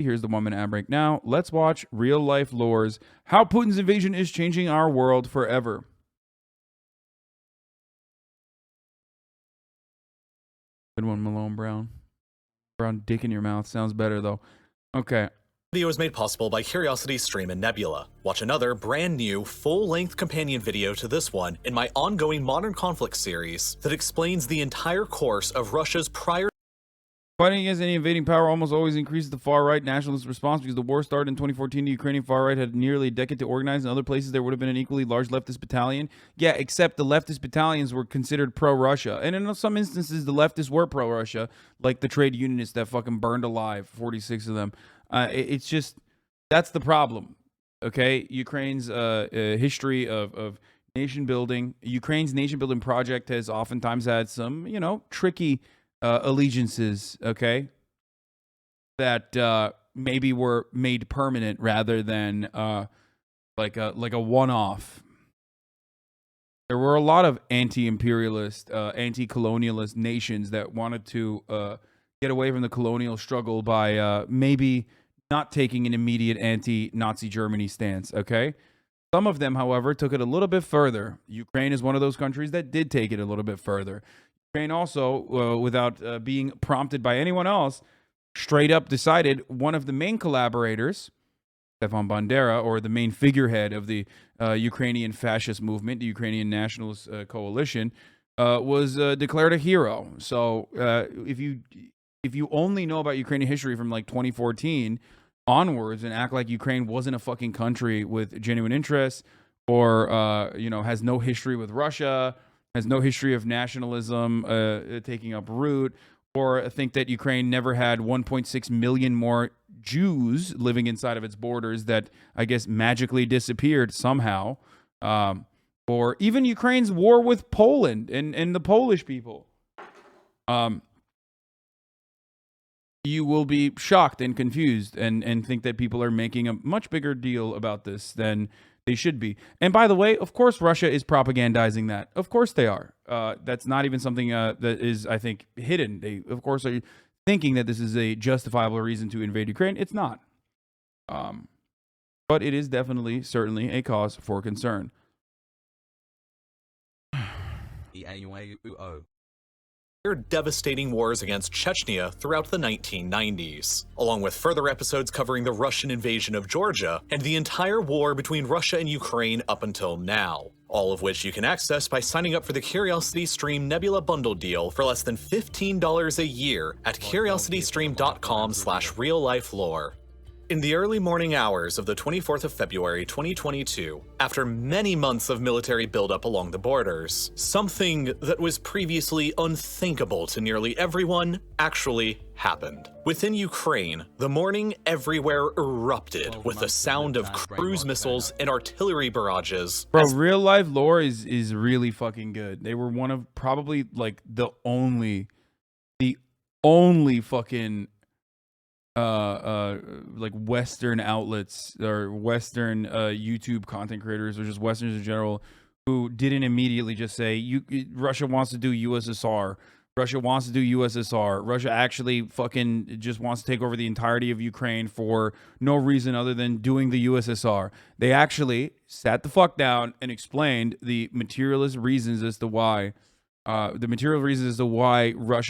Here's the 1 minute ad break now. Let's watch Real Life Lore's How Putin's Invasion is Changing Our World Forever. Good one, Malone Brown. Brown dick in your mouth. Sounds better, though. Okay. Video is made possible by CuriosityStream and Nebula. Watch another brand new full-length companion video to this one in my ongoing Modern Conflict series that explains the entire course of Russia's prior Fighting against any invading power almost always increases the far-right nationalist response because the war started in 2014. The Ukrainian far-right had nearly a decade to organize. In other places, there would have been an equally large leftist battalion. Yeah, except the leftist battalions were considered pro-Russia. And in some instances, the leftists were pro-Russia, like the trade unionists that fucking burned alive, 46 of them. It's just, that's the problem, okay? Ukraine's history of nation building. Ukraine's nation building project has oftentimes had some, tricky allegiances, okay, that maybe were made permanent rather than like a one-off. There were a lot of anti-imperialist, anti-colonialist nations that wanted to get away from the colonial struggle by maybe not taking an immediate anti-Nazi Germany stance, okay? Some of them, however, took it a little bit further. Ukraine is one of those countries that did take it a little bit further. Ukraine also, without being prompted by anyone else, straight up decided one of the main collaborators, Stefan Bandera, or the main figurehead of the Ukrainian fascist movement, the Ukrainian Nationalist Coalition, was declared a hero. So if you only know about Ukrainian history from like 2014 onwards and act like Ukraine wasn't a fucking country with genuine interests, or has no history with Russia, has no history of nationalism taking up root, or think that Ukraine never had 1.6 million more Jews living inside of its borders that I guess magically disappeared somehow, or even Ukraine's war with Poland and the Polish people, you will be shocked and confused and think that people are making a much bigger deal about this than they should be. And by the way, of course, Russia is propagandizing that. Of course they are. That's not even something that is, I think, hidden. They, of course, are thinking that this is a justifiable reason to invade Ukraine. It's not. But it is definitely, certainly a cause for concern. Devastating wars against Chechnya throughout the 1990s, along with further episodes covering the Russian invasion of Georgia and the entire war between Russia and Ukraine up until now, all of which you can access by signing up for the CuriosityStream Nebula bundle deal for less than $15 a year at curiositystream.com/reallifelore. In the early morning hours of the 24th of February 2022, after many months of military buildup along the borders, something that was previously unthinkable to nearly everyone actually happened. Within Ukraine, the morning everywhere erupted with the sound of cruise missiles and artillery barrages. Bro, Real Life Lore is really fucking good. They were one of probably like the only fucking like Western outlets or Western YouTube content creators, or just Westerns in general, who didn't immediately just say Russia wants to do USSR. Russia wants to do USSR. Russia actually fucking just wants to take over the entirety of Ukraine for no reason other than doing the USSR. They actually sat the fuck down and explained the materialist reasons as to why Russia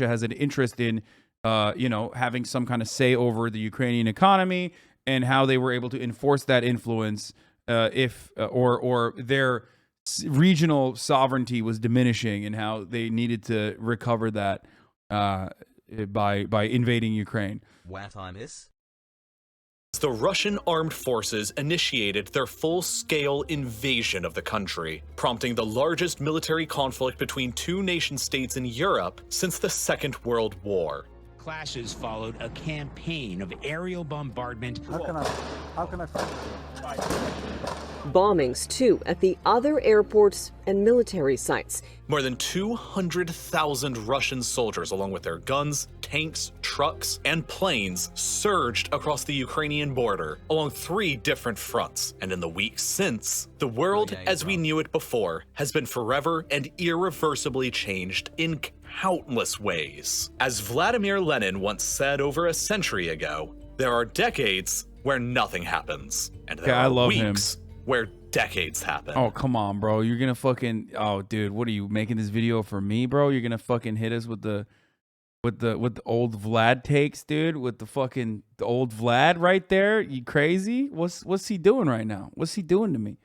has an interest in having some kind of say over the Ukrainian economy, and how they were able to enforce that influence or their regional sovereignty was diminishing, and how they needed to recover that by invading Ukraine. What time is? The Russian armed forces initiated their full-scale invasion of the country, prompting the largest military conflict between two nation-states in Europe since the Second World War. Clashes followed a campaign of aerial bombardment. How can I Bombings, too, at the other airports and military sites. More than 200,000 Russian soldiers, along with their guns, tanks, trucks, and planes, surged across the Ukrainian border along 3 different fronts. And in the weeks since, the world as we knew it before has been forever and irreversibly changed in countless ways. As Vladimir Lenin once said over a century ago, There are decades where nothing happens, and there I are love weeks where decades happen. Oh, come on, bro. You're gonna fucking oh dude, what are you making this video for me, bro? You're gonna fucking hit us with the old Vlad takes, dude, with the old Vlad right there. You crazy? What's he doing right now? What's he doing to me?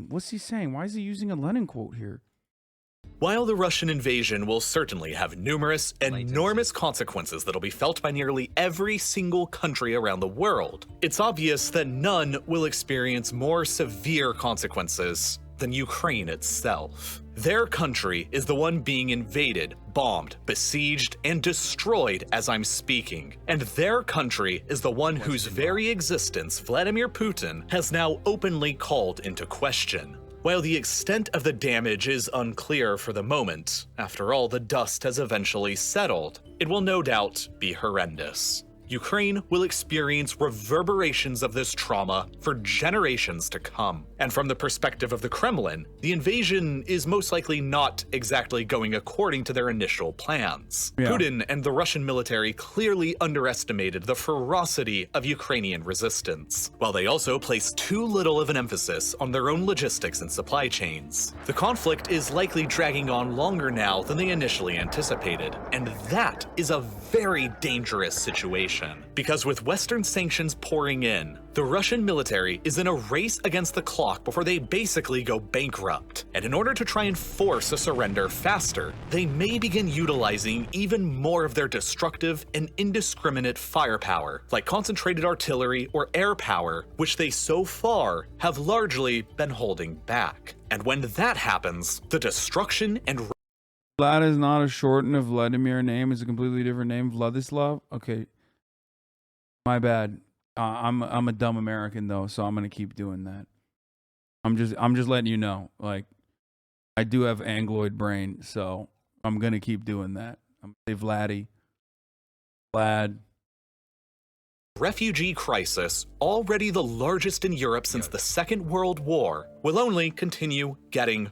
What's he saying? Why is he using a Lenin quote here? While the Russian invasion will certainly have numerous, enormous consequences that'll be felt by nearly every single country around the world, it's obvious that none will experience more severe consequences than Ukraine itself. Their country is the one being invaded, bombed, besieged, and destroyed as I'm speaking. And their country is the one whose very existence Vladimir Putin has now openly called into question. While the extent of the damage is unclear for the moment, after all, the dust has eventually settled, it will no doubt be horrendous. Ukraine will experience reverberations of this trauma for generations to come. And from the perspective of the Kremlin, the invasion is most likely not exactly going according to their initial plans. Yeah. Putin and the Russian military clearly underestimated the ferocity of Ukrainian resistance, while they also placed too little of an emphasis on their own logistics and supply chains. The conflict is likely dragging on longer now than they initially anticipated, and that is a very dangerous situation. Because with Western sanctions pouring in, the Russian military is in a race against the clock before they basically go bankrupt. And in order to try and force a surrender faster, they may begin utilizing even more of their destructive and indiscriminate firepower, like concentrated artillery or air power, which they so far have largely been holding back. And when that happens, the destruction and Vlad is not a shorten of Vladimir name. It's a completely different name. Vladislav. Okay. My bad. I'm a dumb American though, so I'm gonna keep doing that. I'm just letting you know. Like, I do have Angloid brain, so I'm gonna keep doing that. I'm gonna say Vladdy. Vlad. refugee crisis, already the largest in Europe since the Second World War, will only continue getting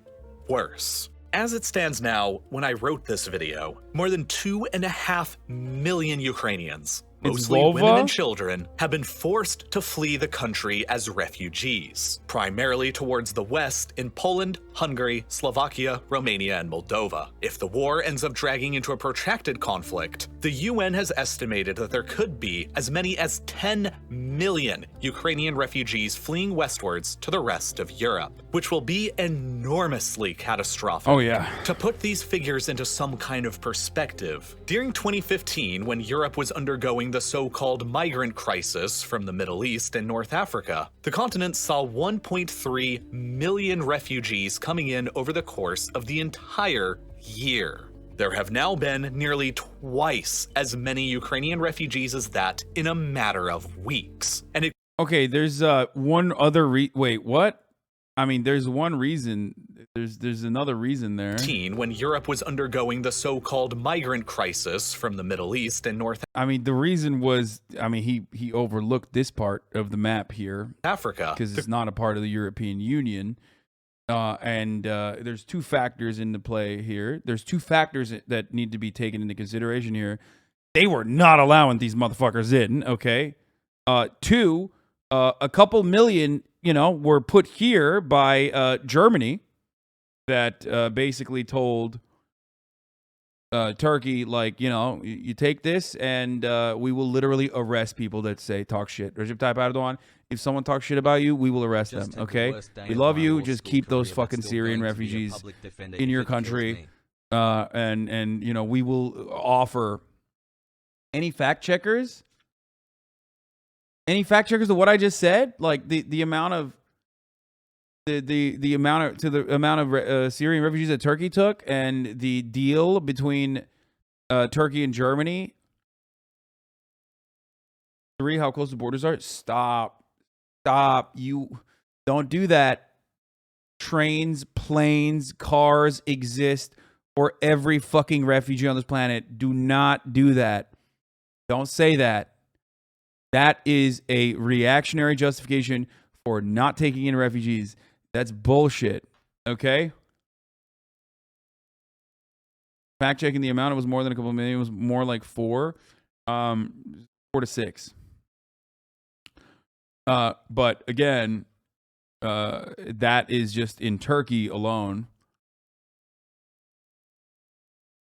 worse. As it stands now, when I wrote this video, more than 2.5 million Ukrainians, mostly women and children, have been forced to flee the country as refugees, primarily towards the west in Poland, Hungary, Slovakia, Romania, and Moldova. If the war ends up dragging into a protracted conflict, the UN has estimated that there could be as many as 10 million Ukrainian refugees fleeing westwards to the rest of Europe, which will be enormously catastrophic. Oh yeah. To put these figures into some kind of perspective, during 2015, when Europe was undergoing the so-called migrant crisis from the Middle East and North Africa, the continent saw 1.3 million refugees coming in over the course of the entire year. There have now been nearly twice as many Ukrainian refugees as that in a matter of weeks. And it Okay, there's one other wait, what? I mean, there's one reason. There's another reason there. When Europe was undergoing the so-called migrant crisis from the Middle East and North I mean, the reason was, I mean, he overlooked this part of the map here Africa, because it's not a part of the European Union. And there's two factors into play here. There's two factors that need to be taken into consideration here. They were not allowing these motherfuckers in, okay? Two, a couple million, were put here by Germany that basically told Turkey, like, you take this and we will literally arrest people that talk shit. Recep Tayyip Erdogan, if someone talks shit about you, we will arrest them, okay? We love you. Just keep those fucking Syrian refugees in your country. And we will offer any fact checkers of what I just said, like the amount of the amount of Syrian refugees that Turkey took and the deal between Turkey and Germany. 3, how close the borders are. Stop. You don't do that. Trains, planes, cars exist for every fucking refugee on this planet. Do not do that. Don't say that. That is a reactionary justification for not taking in refugees. That's bullshit. Okay? Fact checking the amount, it was more than a couple million. It was more like 4. 4 to 6. But again, that is just in Turkey alone.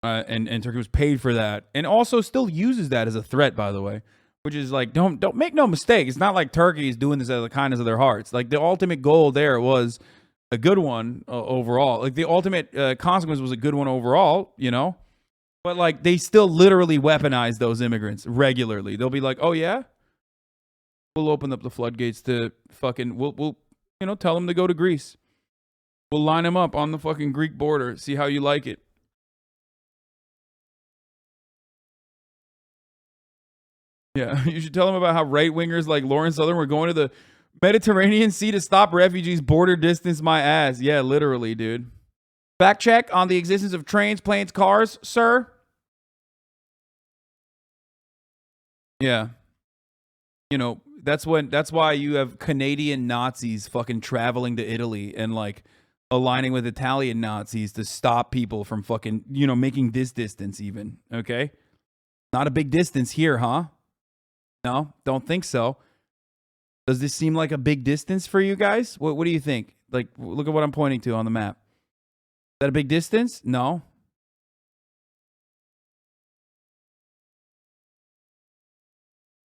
And Turkey was paid for that, and also still uses that as a threat, by the way. Which is like, don't make no mistake. It's not like Turkey is doing this out of the kindness of their hearts. Like the ultimate goal there was a good one overall. Like the ultimate consequence was a good one overall, you know. But like they still literally weaponize those immigrants regularly. They'll be like, oh yeah, we'll open up the floodgates to fucking we'll tell them to go to Greece. We'll line them up on the fucking Greek border. See how you like it. Yeah, you should tell them about how right-wingers like Lawrence Southern were going to the Mediterranean Sea to stop refugees. Border distance my ass. Yeah, literally, dude. Fact check on the existence of trains, planes, cars, sir. Yeah. You know, that's why you have Canadian Nazis fucking traveling to Italy and like aligning with Italian Nazis to stop people from fucking, making this distance even, okay? Not a big distance here, huh? No, don't think so. Does this seem like a big distance for you guys? What do you think? Like, look at what I'm pointing to on the map. Is that a big distance? No.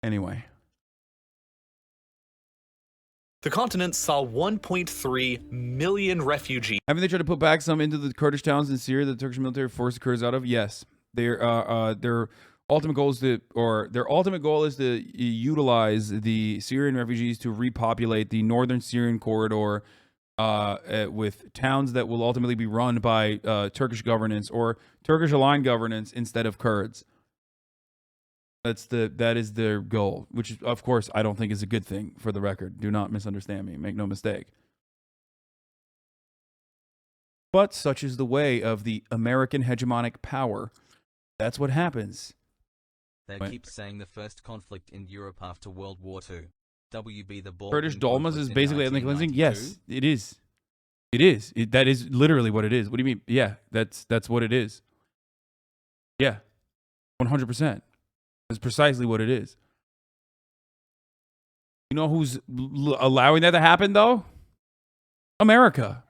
Anyway. The continent saw 1.3 million refugees. Haven't they tried to put back some into the Kurdish towns in Syria that the Turkish military forced the Kurds out of? Yes. Their ultimate goal is to utilize the Syrian refugees to repopulate the northern Syrian corridor with towns that will ultimately be run by Turkish governance or Turkish aligned governance instead of Kurds. That is their goal, which of course I don't think is a good thing, for the record. Do not misunderstand me. Make no mistake. But such is the way of the American hegemonic power. That's what happens. They keep saying the first conflict in Europe after World War II. WB the ball. Kurdish dolmas is basically ethnic cleansing? Yes, it is. It is. That is literally what it is. What do you mean? Yeah, that's what it is. Yeah, 100%. That's precisely what it is. You know who's allowing that to happen, though? America.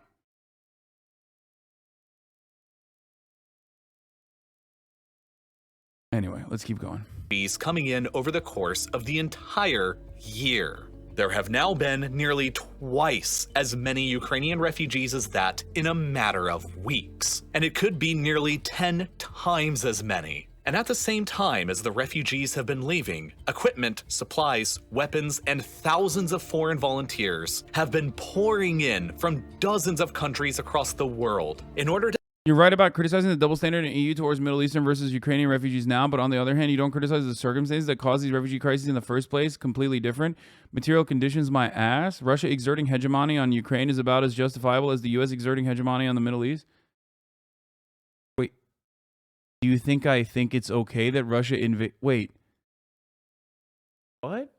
Anyway, let's keep going. Coming in over the course of the entire year. There have now been nearly twice as many Ukrainian refugees as that in a matter of weeks. And it could be nearly 10 times as many. And at the same time as the refugees have been leaving, equipment, supplies, weapons, and thousands of foreign volunteers have been pouring in from dozens of countries across the world in order to. You're right about criticizing the double standard in EU towards Middle Eastern versus Ukrainian refugees now, but on the other hand, you don't criticize the circumstances that caused these refugee crises in the first place. Completely different. Material conditions, my ass. Russia exerting hegemony on Ukraine is about as justifiable as the U.S. exerting hegemony on the Middle East. Wait. Do you think I think it's okay that Russia invade? Wait. What?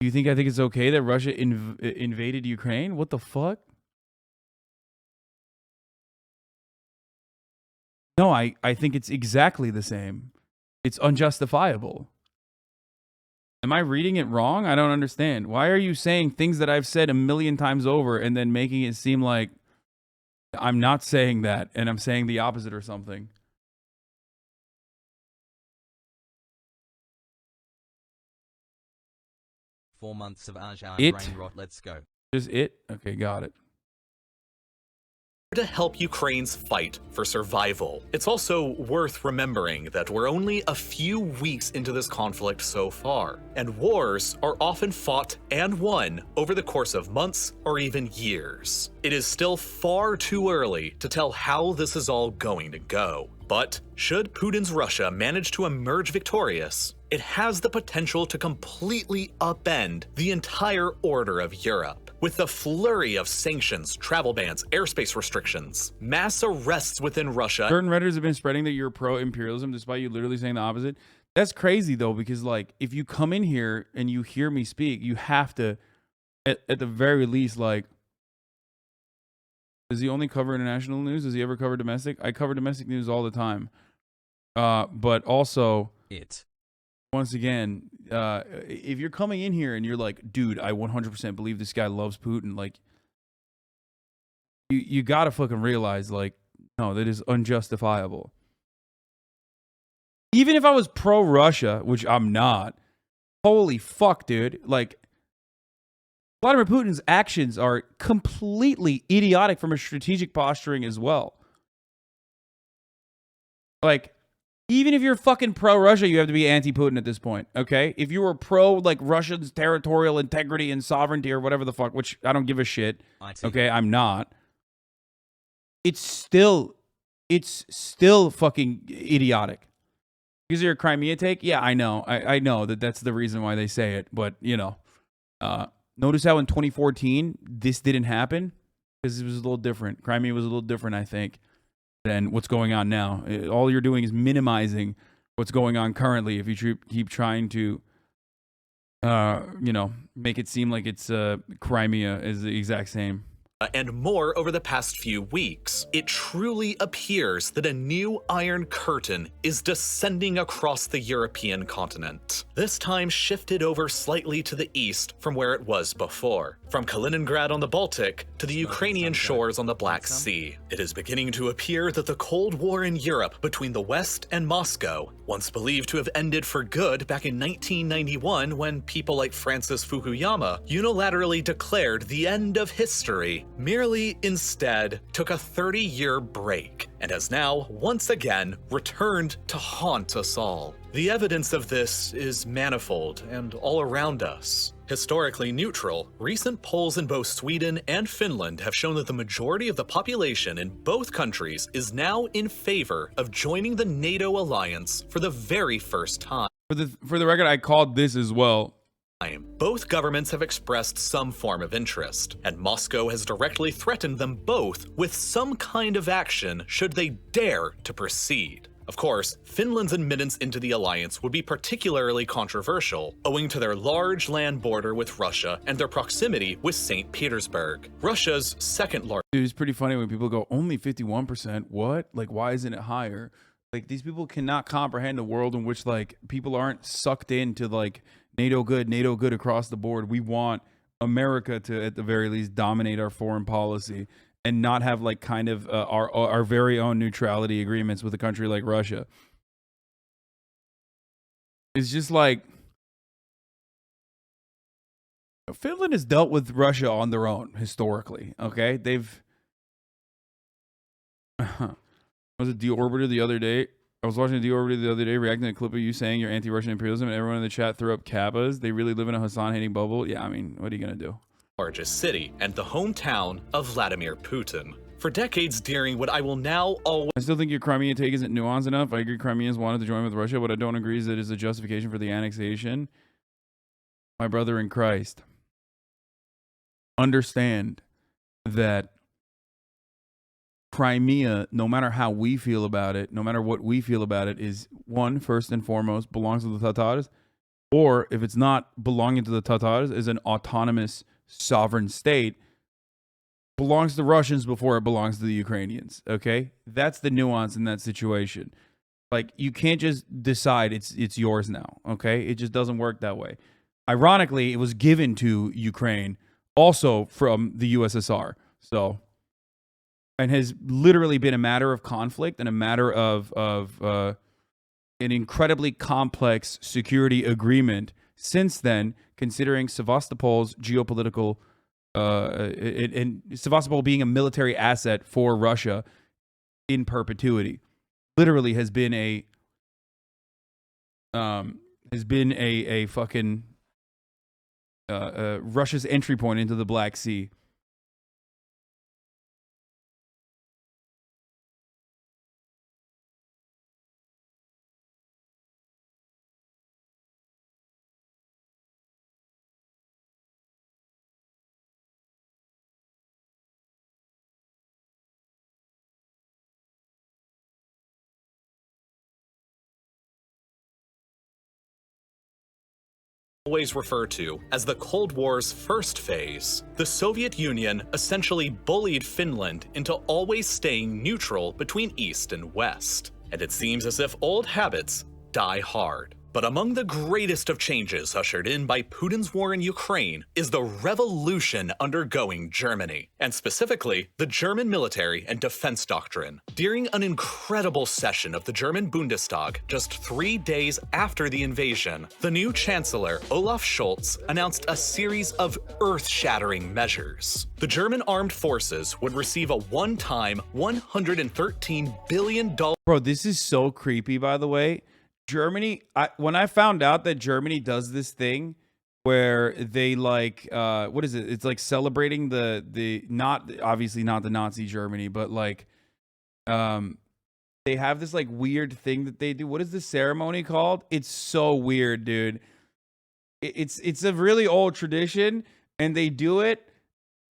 Do you think I think it's okay that Russia invaded Ukraine? What the fuck? No, I think it's exactly the same. It's unjustifiable. Am I reading it wrong? I don't understand. Why are you saying things that I've said a million times over and then making it seem like I'm not saying that and I'm saying the opposite or something? Four months of brain rot. Let's go. Just it? Okay, got it. To help Ukraine's fight for survival. It's also worth remembering that we're only a few weeks into this conflict so far, and wars are often fought and won over the course of months or even years. It is still far too early to tell how this is all going to go. But should Putin's Russia manage to emerge victorious, it has the potential to completely upend the entire order of Europe. With the flurry of sanctions, travel bans, airspace restrictions, mass arrests within Russia. Certain Redditors have been spreading that you're pro-imperialism despite you literally saying the opposite. That's crazy, though, because, like, if you come in here and you hear me speak, you have to, at the very least, like, does he only cover international news? Does he ever cover domestic? I cover domestic news all the time. But also, It. once again, if you're coming in here and you're like, dude, I 100% believe this guy loves Putin, like, you gotta fucking realize, like, no, that is unjustifiable. Even if I was pro-Russia, which I'm not, holy fuck, dude. Like, Vladimir Putin's actions are completely idiotic from a strategic posturing as well. Like, even if you're fucking pro-Russia, you have to be anti-Putin at this point, okay? If you were pro, like, Russia's territorial integrity and sovereignty or whatever the fuck, which I don't give a shit, okay? I'm not. It's still fucking idiotic. Is there a Crimea take? Yeah, I know. I know that's the reason why they say it, but, you know, notice how in 2014 this didn't happen? Because it was a little different. Crimea was a little different, I think, than what's going on now. All you're doing is minimizing what's going on currently if you keep trying to, you know, make it seem like it's Crimea is the exact same. And more over the past few weeks, it truly appears that a new Iron Curtain is descending across the European continent. This time shifted over slightly to the east from where it was before. From Kaliningrad on the Baltic to the Ukrainian shores on the Black Sea. It is beginning to appear that the Cold War in Europe between the West and Moscow, once believed to have ended for good back in 1991 when people like Francis Fukuyama unilaterally declared the end of history, merely instead took a 30-year break and has now once again returned to haunt us all. The evidence of this is manifold and all around us. Historically neutral, recent polls in both Sweden and Finland have shown that the majority of the population in both countries is now in favor of joining the NATO alliance for the very first time. For the record, I called this as well. Both governments have expressed some form of interest, and Moscow has directly threatened them both with some kind of action should they dare to proceed. Of course, Finland's admittance into the alliance would be particularly controversial, owing to their large land border with Russia and their proximity with St. Petersburg, Russia's second largest. Dude, it's pretty funny when people go, only 51%? What? Like, why isn't it higher? Like, these people cannot comprehend a world in which, like, people aren't sucked into, like, NATO good across the board. We want America to, at the very least, dominate our foreign policy and not have, like, kind of our very own neutrality agreements with a country like Russia. It's just like, Finland has dealt with Russia on their own historically, okay? They've... Was it Deorbiter the other day? I was watching Deorbiter the other day, reacting to a clip of you saying you're anti-Russian imperialism, and everyone in the chat threw up Kappas. They really live in a Hasan-hating bubble? Yeah, I mean, what are you going to do? Largest city and the hometown of Vladimir Putin. For decades during what I will now always... I still think your Crimea take isn't nuanced enough. I agree Crimeans wanted to join with Russia. What I don't agree is that it's a justification for the annexation. My brother in Christ, understand that Crimea, no matter how we feel about it, no matter what we feel about it, is one, first and foremost, belongs to the Tatars, or if it's not belonging to the Tatars, is an autonomous sovereign state, belongs to the Russians before it belongs to the Ukrainians, okay? That's the nuance in that situation. Like, you can't just decide it's yours now, okay? It just doesn't work that way. Ironically, it was given to Ukraine also from the USSR, so... and has literally been a matter of conflict and a matter of an incredibly complex security agreement since then, considering Sevastopol's geopolitical, and Sevastopol being a military asset for Russia in perpetuity, literally has been a fucking Russia's entry point into the Black Sea. always refer to as the Cold War's first phase, the Soviet Union essentially bullied Finland into always staying neutral between East and West. and it seems as if old habits die hard. But among the greatest of changes ushered in by Putin's war in Ukraine is the revolution undergoing Germany, and specifically the German military and defense doctrine. During an incredible session of the German Bundestag just 3 days after the invasion, the new Chancellor Olaf Scholz announced a series of earth-shattering measures. The German armed forces would receive a one-time $113 billion. Bro, this is so creepy, by the way. Germany, when I found out that Germany does this thing where they like, what is it? It's like celebrating the not, obviously not the Nazi Germany, but like, they have this like weird thing that they do. What is the ceremony called? It's so weird, dude. It's a really old tradition, and they do it,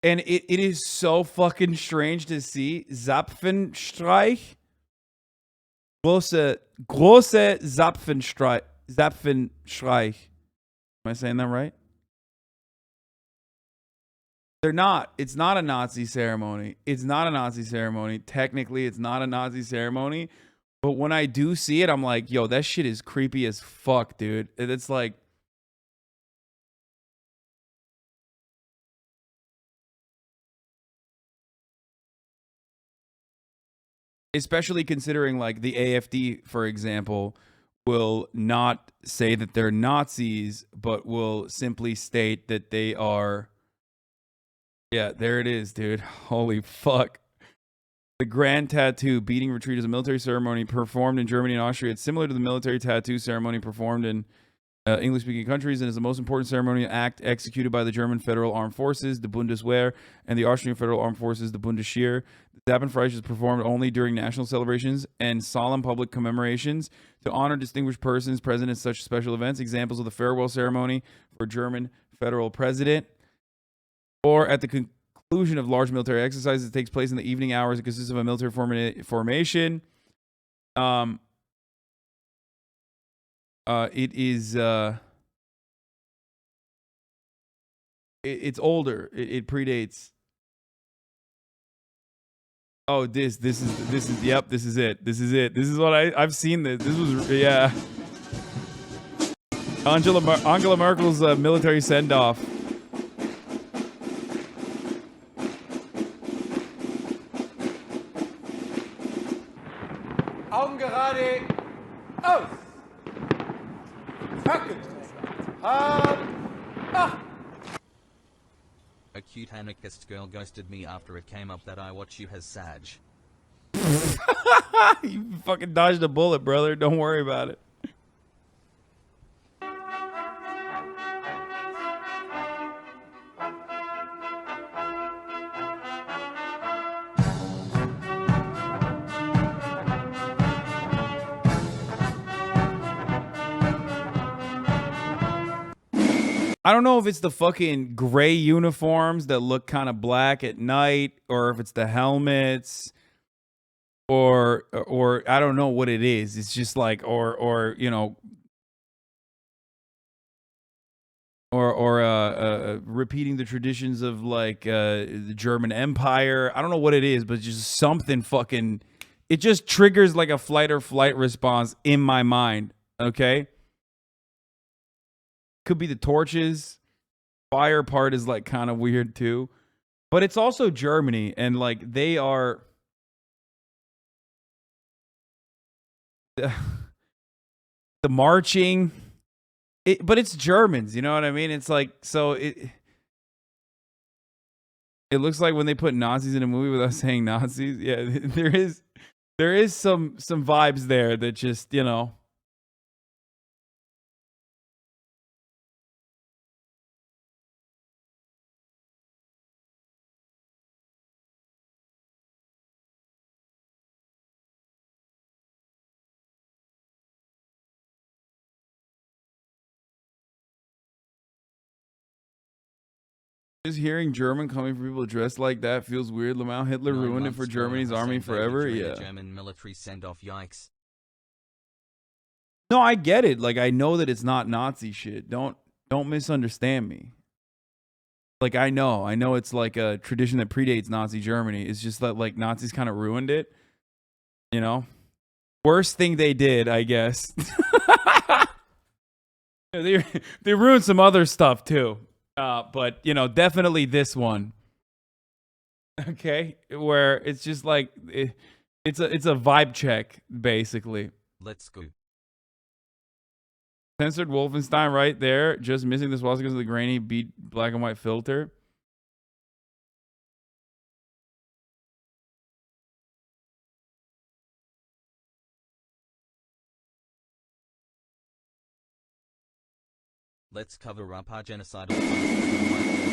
and it is so fucking strange to see. Zapfenstreich. Große Zapfenstreich. Am I saying that right? They're not. It's not a Nazi ceremony. It's not a Nazi ceremony. Technically, it's not a Nazi ceremony. But when I do see it, I'm like, yo, that shit is creepy as fuck, dude. It's like, especially considering like the AfD, for example, will not say that they're Nazis, but will simply state that they are. Yeah, there it is, dude. Holy fuck. The Grand Tattoo beating retreat is a military ceremony performed in Germany and Austria. It's similar to the military tattoo ceremony performed in English-speaking countries, and is the most important ceremonial act executed by the German Federal Armed Forces, the Bundeswehr, and the Austrian Federal Armed Forces, the Bundesheer. The Zapfenstreich is performed only during national celebrations and solemn public commemorations to honor distinguished persons present at such special events. Examples of the farewell ceremony for German federal president, or at the conclusion of large military exercises. It takes place in the evening hours. It consists of a military formation. It is it's older. It predates. Oh, this is yep, this is it. This is what I've seen this. This was, yeah. Angela Merkel's military send-off. Augen gerade aus. Zacken. A cute anarchist girl ghosted me after it came up that I watch you has Sag. You fucking dodged a bullet, brother. Don't worry about it. I don't know if it's the fucking gray uniforms that look kind of black at night, or if it's the helmets, or I don't know what it is. It's just like, or you know, or repeating the traditions of like the German Empire. I don't know what it is, but just something fucking. It just triggers like a flight or flight response in my mind. Okay. Could be the torches. Fire part is like kind of weird too. But it's also Germany, and like they are the marching. But it's Germans, you know what I mean? It's like, so it looks like when they put Nazis in a movie without saying Nazis. Yeah, there is some vibes there that just, you know. Just hearing German coming from people dressed like that feels weird. Lamau Hitler 9 ruined it months for ago, Germany's Hasan army David forever. joined Yeah. the German military send-off. Yikes. No, I get it. Like, I know that it's not Nazi shit. Don't misunderstand me. Like, I know it's like a tradition that predates Nazi Germany. It's just that like Nazis kind of ruined it, you know. Worst thing they did, I guess. They ruined some other stuff too. But you know, definitely this one. Okay, where it's just like it's a vibe check basically. Let's go. Censored Wolfenstein right there, just missing the swastikas of the grainy beat black and white filter. Let's cover up our genocidal punishment.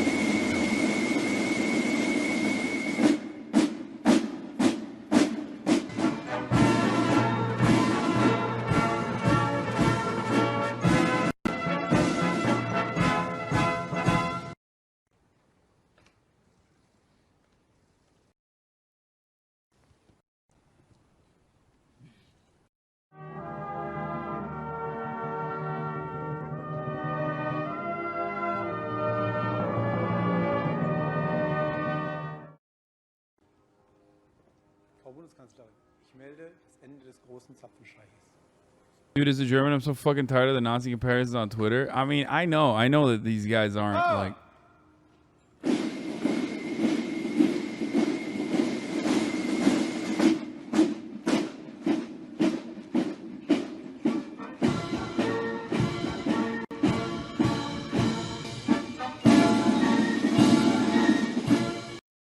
Frau Bundeskanzlerin, ich melde das Ende des großen Zapfenstreiches. Dude, as a German, I'm so fucking tired of the Nazi comparisons on Twitter. I mean, I know that these guys aren't like.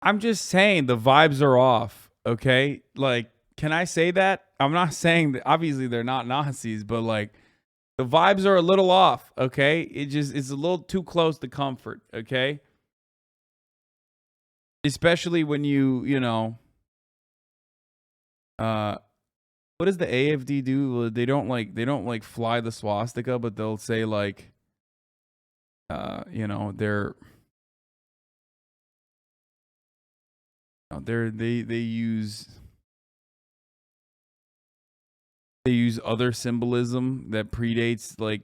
I'm just saying the vibes are off, okay? Like, can I say that? I'm not saying that obviously they're not Nazis, but like the vibes are a little off, okay? It's a little too close to comfort, okay? Especially when you know, what does the AFD do? They don't like fly the swastika, but they'll say like you know, they use other symbolism that predates like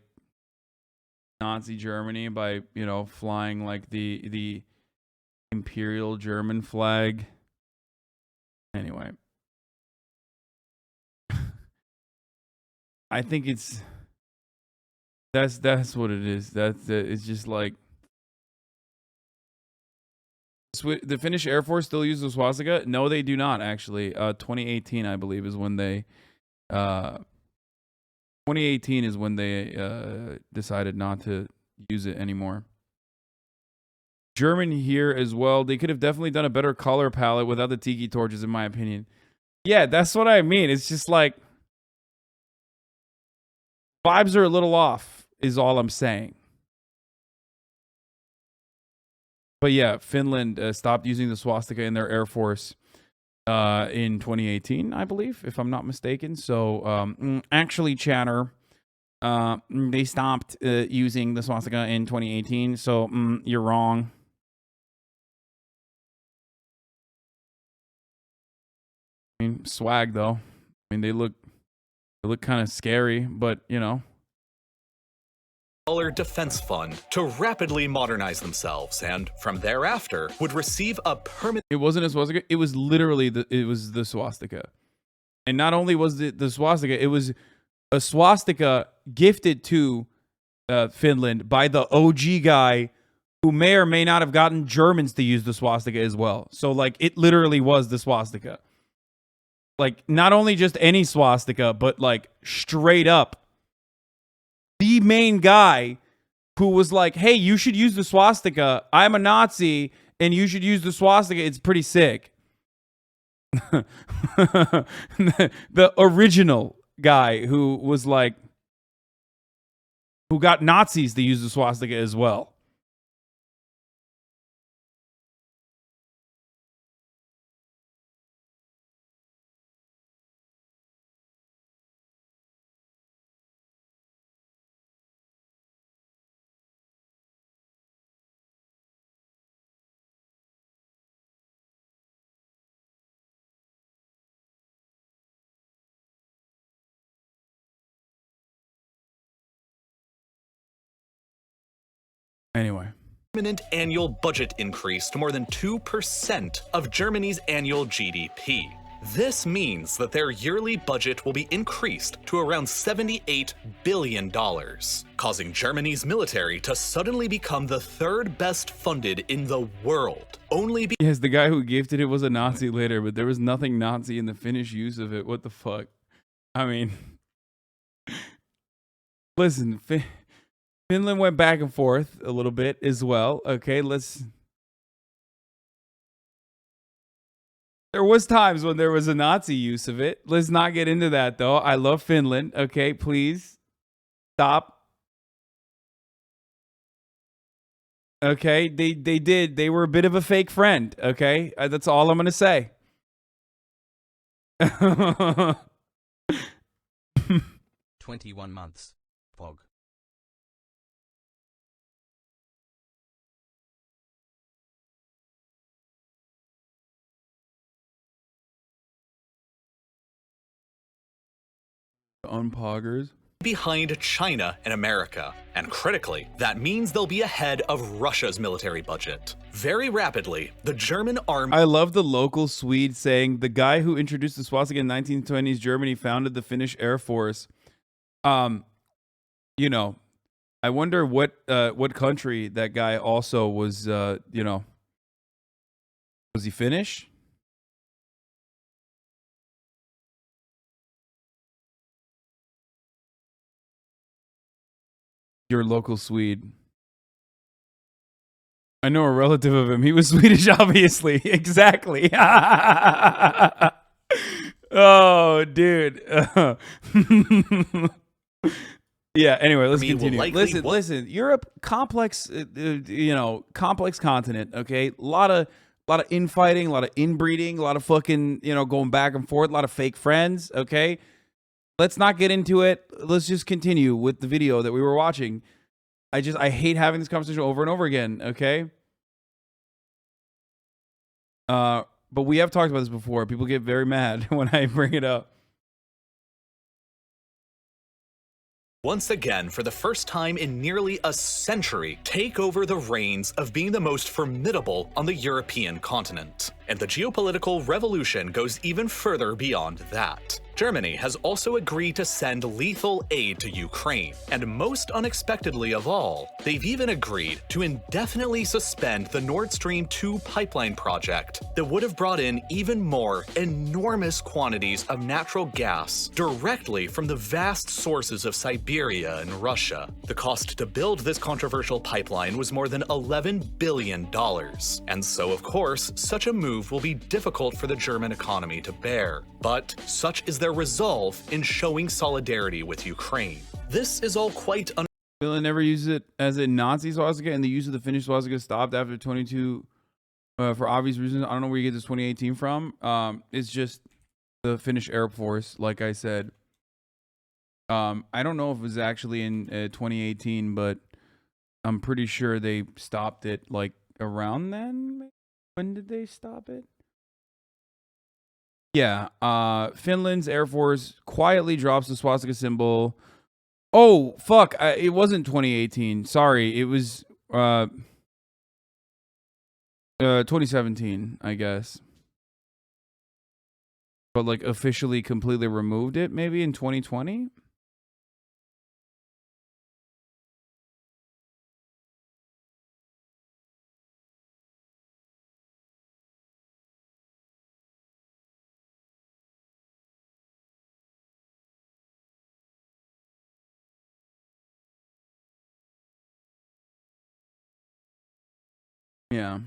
Nazi Germany by, you know, flying like the Imperial German flag. Anyway, I think that's what it is. It's just like the Finnish Air Force still uses the swastika? No, they do not actually. 2018, I believe, is when they 2018 is when they decided not to use it anymore. German here as well. They could have definitely done a better color palette without the tiki torches, in my opinion. Yeah, that's what I mean. It's just like vibes are a little off, is all I'm saying. But yeah, Finland stopped using the swastika in their Air Force in 2018, I believe, if I'm not mistaken. So actually, Chatter, they stopped using the swastika in 2018. So you're wrong. I mean, swag though. I mean, they look kind of scary, but you know. Defense fund to rapidly modernize themselves, and from thereafter would receive a permanent. It wasn't a swastika. It was literally the swastika, and not only was it the swastika, it was a swastika gifted to Finland by the OG guy who may or may not have gotten Germans to use the swastika as well. So like, it literally was the swastika. Like, not only just any swastika, but like straight up. The main guy who was like, hey, you should use the swastika. I'm a Nazi and you should use the swastika. It's pretty sick. The original guy who was like, who got Nazis to use the swastika as well. Anyway. Permanent annual budget increase to more than 2% of Germany's annual GDP. This means that their yearly budget will be increased to around $78 billion, causing Germany's military to suddenly become the third best funded in the world. Only Yes, the guy who gifted it was a Nazi later, but there was nothing Nazi in the Finnish use of it. What the fuck? I mean, listen, Finland went back and forth a little bit as well. Okay, there was times when there was a Nazi use of it. Let's not get into that, though. I love Finland. Okay, please stop. Okay, they did. They were a bit of a fake friend. Okay, that's all I'm gonna say. 21 months. Fog. Unpoggers. behind China and America. And critically, that means they'll be ahead of Russia's military budget. Very rapidly, the German army— I love the local Swede saying the guy who introduced the swastika in 1920s Germany founded the Finnish Air Force. You know, I wonder what country that guy also was, you know, was he Finnish? Your local Swede. I know a relative of him. He was Swedish, obviously. Exactly. Oh, dude. Yeah, anyway, let's continue. Listen. Europe, complex, you know, complex continent, okay? A lot of infighting, a lot of inbreeding, a lot of fucking, you know, going back and forth, a lot of fake friends, okay? Let's not get into it. Let's just continue with the video that we were watching. I hate having this conversation over and over again, okay? But we have talked about this before. People get very mad when I bring it up. once again, for the first time in nearly a century, take over the reins of being the most formidable on the European continent. And the geopolitical revolution goes even further beyond that. Germany has also agreed to send lethal aid to Ukraine, and most unexpectedly of all, they've even agreed to indefinitely suspend the Nord Stream 2 pipeline project that would have brought in even more enormous quantities of natural gas directly from the vast sources of Siberia and Russia. The cost to build this controversial pipeline was more than $11 billion, and so of course, such a move will be difficult for the German economy to bear. But such is their resolve in showing solidarity with Ukraine. This is all quite Finland never used it as a Nazi swastika, and the use of the Finnish swastika stopped after 22 for obvious reasons. I don't know where you get this 2018 from. It's just the Finnish Air Force, like I said. I don't know if it was actually in 2018, but I'm pretty sure they stopped it like around then. When did they stop it? Yeah, Finland's Air Force quietly drops the swastika symbol. Oh, fuck, it wasn't 2018. Sorry, it was 2017, I guess. But like officially completely removed it maybe in 2020? Yeah.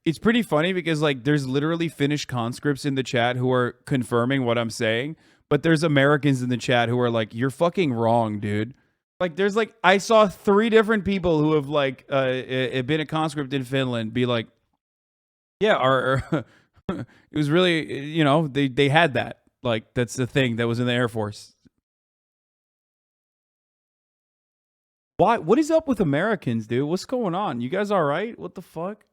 It's pretty funny because like there's literally Finnish conscripts in the chat who are confirming what I'm saying, but there's Americans in the chat who are like, "You're fucking wrong, dude." Like there's like I saw 3 different people who have like been a conscript in Finland be like, "Yeah, our it was really, you know, they had that. Like that's the thing that was in the Air Force." Why? What is up with Americans, dude? What's going on? You guys all right? What the fuck?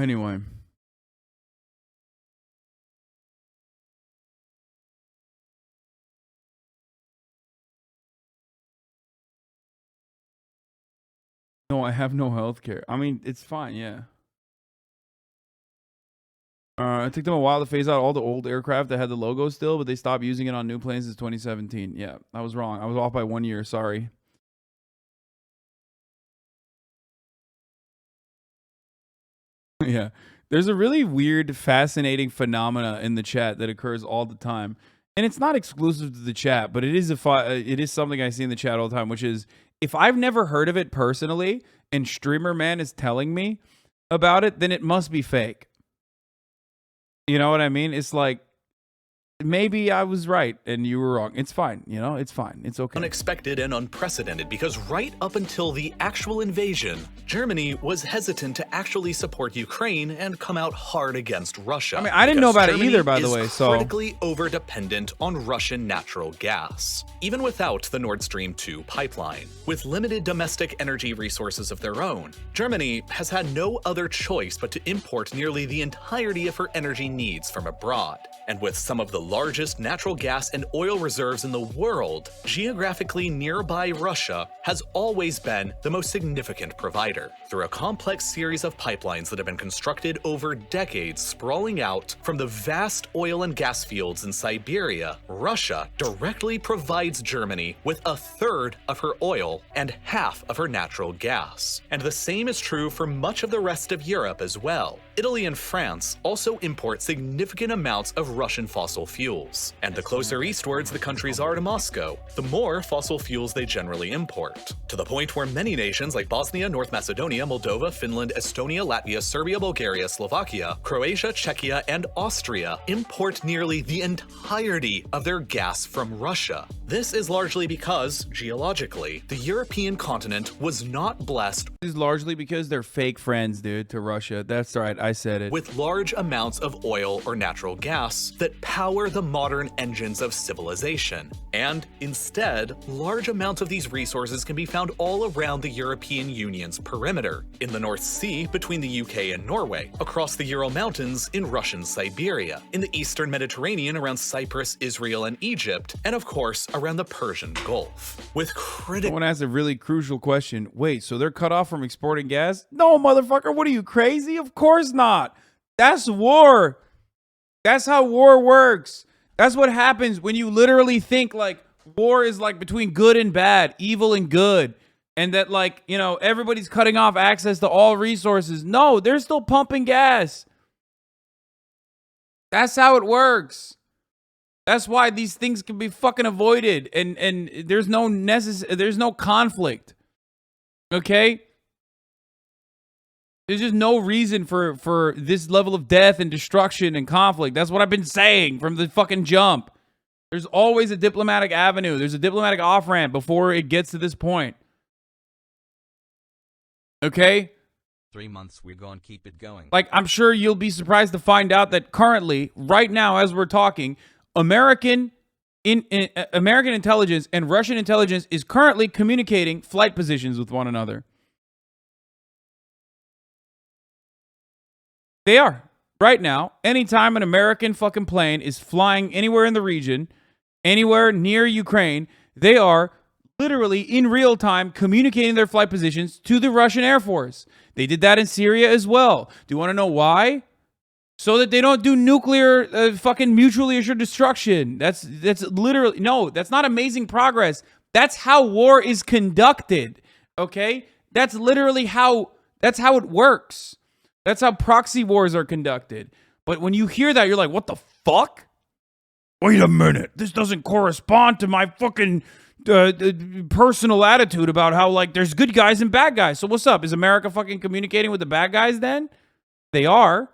Anyway. No, I have no health care. I mean, it's fine, yeah. It took them a while to phase out all the old aircraft that had the logo still, but they stopped using it on new planes in 2017. Yeah, I was wrong. I was off by 1 year. Sorry. Yeah. There's a really weird, fascinating phenomena in the chat that occurs all the time. And it's not exclusive to the chat, but it is something I see in the chat all the time, which is if I've never heard of it personally and Streamer Man is telling me about it, then it must be fake. You know what I mean? It's like, maybe I was right and you were wrong. It's fine. You know, it's fine. It's okay. Unexpected and unprecedented because right up until the actual invasion, Germany was hesitant to actually support Ukraine and come out hard against Russia. I mean, I didn't know about it either, by the way. So critically over-dependent on Russian natural gas, even without the Nord Stream 2 pipeline. With limited domestic energy resources of their own, Germany has had no other choice but to import nearly the entirety of her energy needs from abroad. And with some of the largest natural gas and oil reserves in the world, geographically nearby Russia has always been the most significant provider. Through a complex series of pipelines that have been constructed over decades sprawling out from the vast oil and gas fields in Siberia, Russia directly provides Germany with a third of her oil and half of her natural gas. And the same is true for much of the rest of Europe as well. Italy and France also import significant amounts of Russian fossil fuels, and the closer eastwards the countries are to Moscow, the more fossil fuels they generally import, to the point where many nations like Bosnia, North Macedonia, Moldova, Finland, Estonia, Latvia, Serbia, Bulgaria, Slovakia, Croatia, Czechia, and Austria import nearly the entirety of their gas from Russia. This is largely because, geologically, the European continent was not blessed. This is largely because they're fake friends, dude, to Russia. That's right, I said it. With large amounts of oil or natural gas that power the modern engines of civilization. And instead, large amounts of these resources can be found all around the European Union's perimeter, in the North Sea between the UK and Norway, across the Ural Mountains in Russian Siberia, in the Eastern Mediterranean around Cyprus, Israel, and Egypt, and of course around the Persian Gulf. With critical— Someone asked a really crucial question. Wait, so they're cut off from exporting gas? No, motherfucker, what are you, crazy? Of course not. That's war. That's how war works. That's what happens when you literally think like war is like between good and bad, evil and good, and that like, you know, everybody's cutting off access to all resources. No, they're still pumping gas. That's how it works. That's why these things can be fucking avoided and there's no conflict. Okay? There's just no reason for this level of death and destruction and conflict. That's what I've been saying from the fucking jump. There's always a diplomatic avenue. There's a diplomatic off-ramp before it gets to this point. Okay? 3 months, we're gonna keep it going. Like, I'm sure you'll be surprised to find out that currently, right now, as we're talking, American intelligence and Russian intelligence is currently communicating flight positions with one another. They are. Right now, anytime an American fucking plane is flying anywhere in the region, anywhere near Ukraine, they are literally in real time communicating their flight positions to the Russian Air Force. They did that in Syria as well. Do you want to know why? So that they don't do nuclear fucking mutually assured destruction. That's literally, no, that's not amazing progress. That's how war is conducted. Okay? That's literally that's how it works. That's how proxy wars are conducted. But when you hear that, you're like, what the fuck? Wait a minute. This doesn't correspond to my fucking personal attitude about how, like, there's good guys and bad guys. So what's up? Is America fucking communicating with the bad guys then? They are.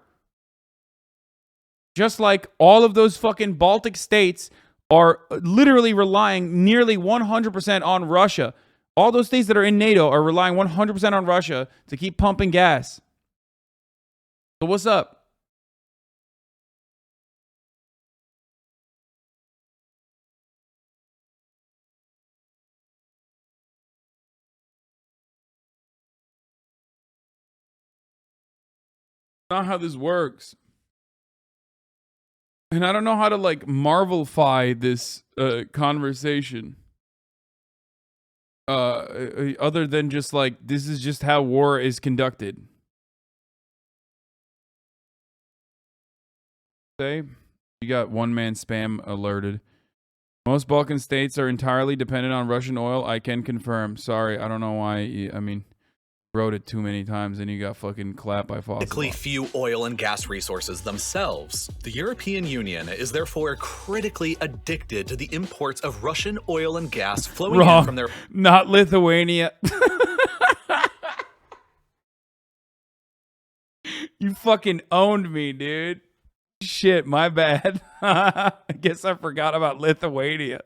Just like all of those fucking Baltic states are literally relying nearly 100% on Russia. All those states that are in NATO are relying 100% on Russia to keep pumping gas. So what's up? Not how this works. And I don't know how to like marvelify this conversation. Other than just like, this is just how war is conducted. Say, you got one man spam alerted. Most Balkan states are entirely dependent on Russian oil. I can confirm. Sorry, I don't know why. I mean, wrote it too many times and you got fucking clapped by fossil. Critically few oil and gas resources themselves. The European Union is therefore critically addicted to the imports of Russian oil and gas flowing in from their... Not Lithuania. You fucking owned me, dude. Shit, my bad. I guess I forgot about Lithuania.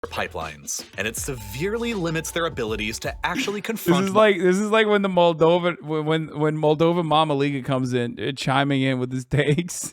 pipelines, and it severely limits their abilities to actually confront... This is like when the Moldova when Moldova Mama Liga comes in, chiming in with his takes.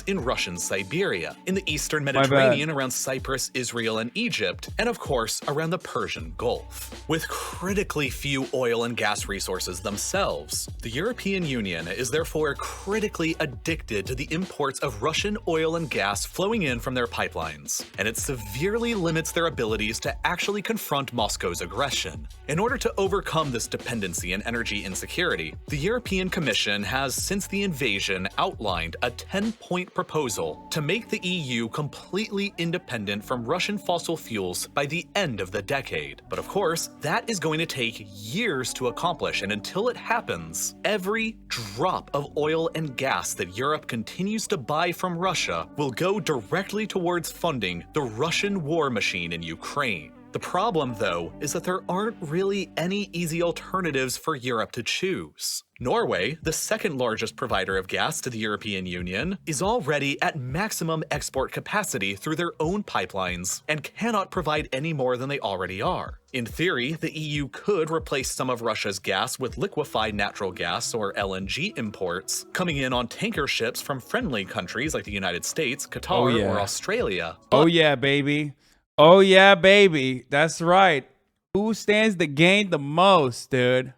in Russian Siberia, in the eastern Mediterranean around Cyprus, Israel, and Egypt, and of course around the Persian Gulf. With critically few oil and gas resources themselves, the European Union is therefore critically addicted to the imports of Russian oil and gas flowing in from their pipelines, and it severely limits their abilities to actually confront Moscow's aggression. In order to overcome this dependency and energy insecurity, the European Commission has, since the invasion, outlined a 10-point proposal to make the EU completely independent from Russian fossil fuels by the end of the decade. But of course, that is going to take years to accomplish, and until it happens, every drop of oil and gas that Europe continues to buy from Russia will go directly towards funding the Russian war machine in Ukraine. The problem, though, is that there aren't really any easy alternatives for Europe to choose. Norway, the second largest provider of gas to the European Union, is already at maximum export capacity through their own pipelines and cannot provide any more than they already are. In theory, the EU could replace some of Russia's gas with liquefied natural gas or LNG imports coming in on tanker ships from friendly countries like the United States, Qatar, or Australia. Oh yeah, baby. Oh yeah, baby. That's right. Who stands to gain the most, dude?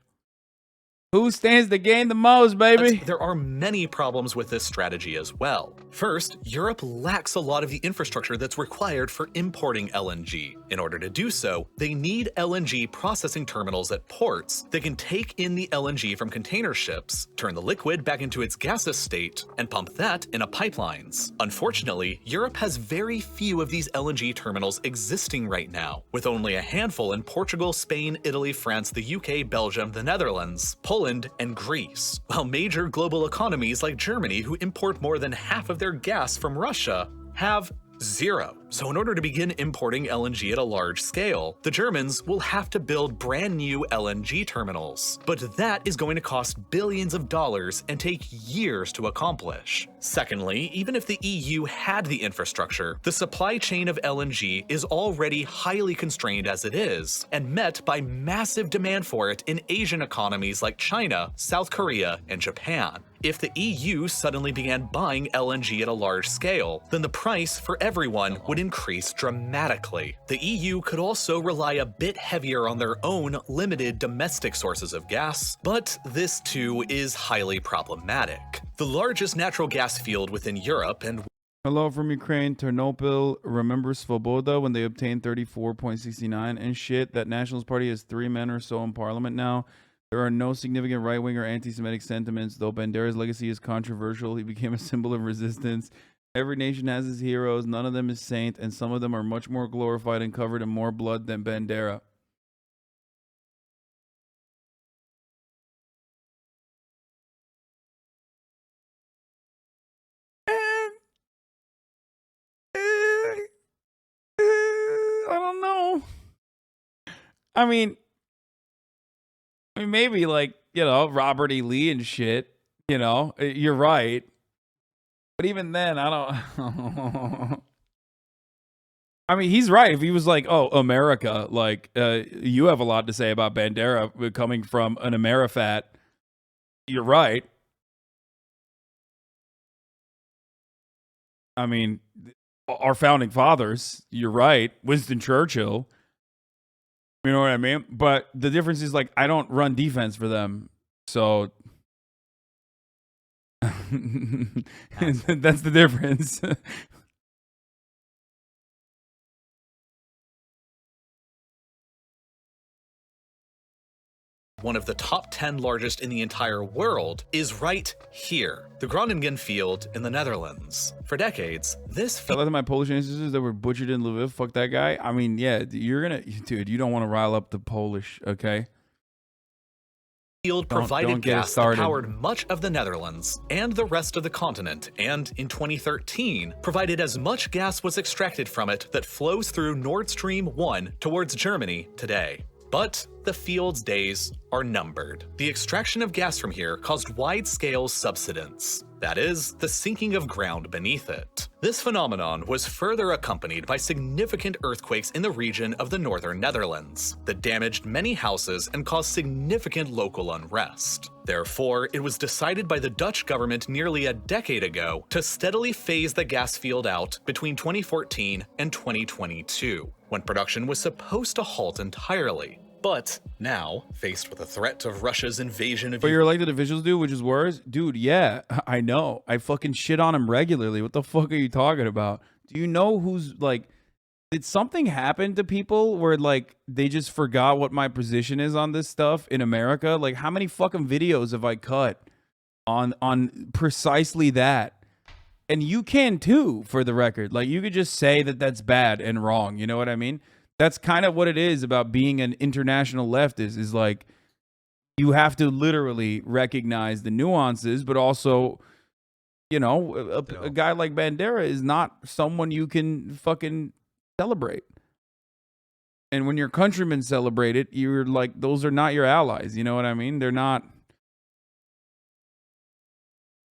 Who stands to gain the most, baby? But there are many problems with this strategy as well. First, Europe lacks a lot of the infrastructure that's required for importing LNG. In order to do so, they need LNG processing terminals at ports that can take in the LNG from container ships, turn the liquid back into its gaseous state, and pump that into pipelines. Unfortunately, Europe has very few of these LNG terminals existing right now, with only a handful in Portugal, Spain, Italy, France, the UK, Belgium, the Netherlands, Poland, and Greece, while major global economies like Germany, who import more than half of their gas from Russia, have zero. So in order to begin importing LNG at a large scale, the Germans will have to build brand new LNG terminals. But that is going to cost billions of dollars and take years to accomplish. Secondly, even if the EU had the infrastructure, the supply chain of LNG is already highly constrained as it is, and met by massive demand for it in Asian economies like China, South Korea, and Japan. If the EU suddenly began buying LNG at a large scale, then the price for everyone would increase dramatically. The EU could also rely a bit heavier on their own limited domestic sources of gas, but this too is highly problematic. The largest natural gas field within Europe and... Hello from Ukraine. Ternopil remembers Svoboda when they obtained 34.69 and shit. That Nationalist Party has 3 men or so in parliament now. There are no significant right-wing or anti-Semitic sentiments, though Bandera's legacy is controversial. He became a symbol of resistance. Every nation has its heroes. None of them is saint, and some of them are much more glorified and covered in more blood than Bandera. I don't know. I mean, maybe like, you know, Robert E. Lee and shit, you know, you're right. But even then, I don't. I mean, he's right. If he was like, oh, America, like, you have a lot to say about Bandera coming from an Amerifat, you're right. I mean, our founding fathers, you're right. Winston Churchill. You know what I mean? But the difference is, like, I don't run defense for them. So that's the difference. One of the top 10 largest in the entire world, is right here, the Groningen field in the Netherlands. For decades, this I love my Polish ancestors that were butchered in Lviv. Fuck that guy. I mean, yeah, dude, you don't want to rile up the Polish, okay? field Don't provided get it gas that started. powered much of the Netherlands and the rest of the continent, and in 2013, provided as much gas was extracted from it that flows through Nord Stream 1 towards Germany today. But the field's days are numbered. The extraction of gas from here caused wide-scale subsidence. That is, the sinking of ground beneath it. This phenomenon was further accompanied by significant earthquakes in the region of the northern Netherlands that damaged many houses and caused significant local unrest. Therefore, it was decided by the Dutch government nearly a decade ago to steadily phase the gas field out between 2014 and 2022, when production was supposed to halt entirely. But now, faced with the threat of Russia's invasion of But you're like the visuals do, which is worse? Dude, yeah, I know. I fucking shit on him regularly. What the fuck are you talking about? Do you know who's, like, did something happen to people where, like, they just forgot what my position is on this stuff in America? Like, how many fucking videos have I cut on precisely that? And you can too, for the record. Like, you could just say that that's bad and wrong. You know what I mean? That's kind of what it is about being an international leftist, is like, you have to literally recognize the nuances, but also, you know, a guy like Bandera is not someone you can fucking celebrate. And when your countrymen celebrate it, you're like, those are not your allies. You know what I mean? They're not.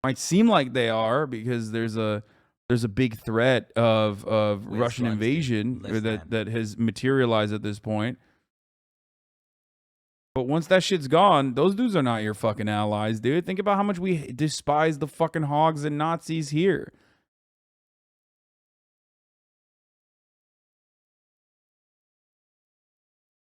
Might seem like they are because there's a big threat of Russian invasion that has materialized at this point. But once that shit's gone, those dudes are not your fucking allies, dude. Think about how much we despise the fucking hogs and Nazis here.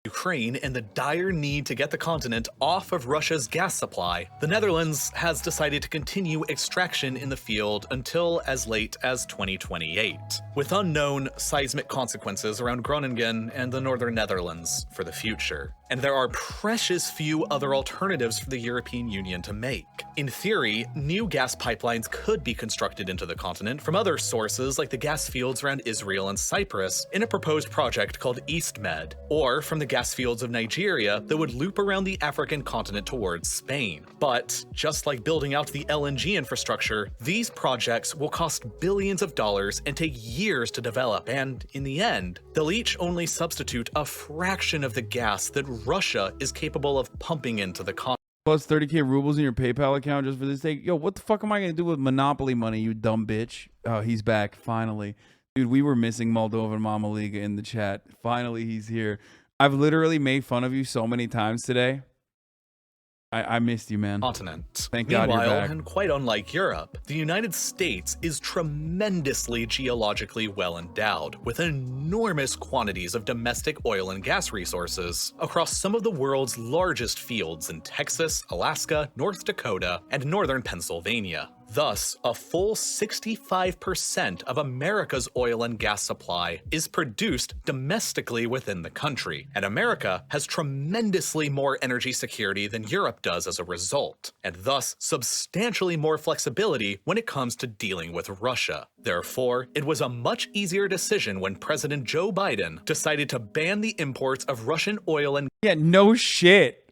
Ukraine and the dire need to get the continent off of Russia's gas supply, the Netherlands has decided to continue extraction in the field until as late as 2028, with unknown seismic consequences around Groningen and the northern Netherlands for the future. And there are precious few other alternatives for the European Union to make. In theory, new gas pipelines could be constructed into the continent from other sources like the gas fields around Israel and Cyprus in a proposed project called EastMed, or from the gas fields of Nigeria that would loop around the African continent towards Spain. But just like building out the LNG infrastructure, these projects will cost billions of dollars and take years to develop, and in the end, they'll each only substitute a fraction of the gas that Russia is capable of pumping into the continent. Plus 30K rubles in your PayPal account just for this thing. Yo, what the fuck am I going to do with Monopoly money, you dumb bitch? Oh, he's back, finally. Dude, we were missing Moldovan Mama Liga in the chat. Finally, he's here. I've literally made fun of you so many times today. I missed you, man. Continent. Thank God you're Meanwhile, back. and quite unlike Europe, the United States is tremendously geologically well endowed, with enormous quantities of domestic oil and gas resources across some of the world's largest fields in Texas, Alaska, North Dakota, and northern Pennsylvania. Thus, a full 65% of America's oil and gas supply is produced domestically within the country, and America has tremendously more energy security than Europe does as a result, and thus substantially more flexibility when it comes to dealing with Russia. Therefore, it was a much easier decision when President Joe Biden decided to ban the imports of Russian oil and Yeah, no shit.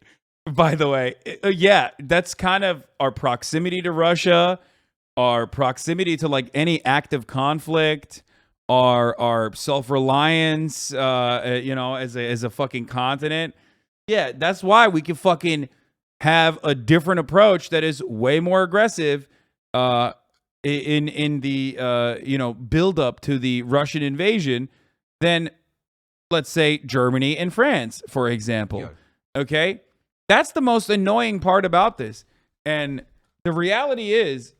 By the way, yeah, that's kind of our proximity to Russia, our proximity to like any active conflict, our self-reliance, you know, as a fucking continent. Yeah, that's why we can fucking have a different approach that is way more aggressive in the you know, build up to the Russian invasion than, let's say, Germany and France, for example. Okay? That's the most annoying part about this. And the reality is,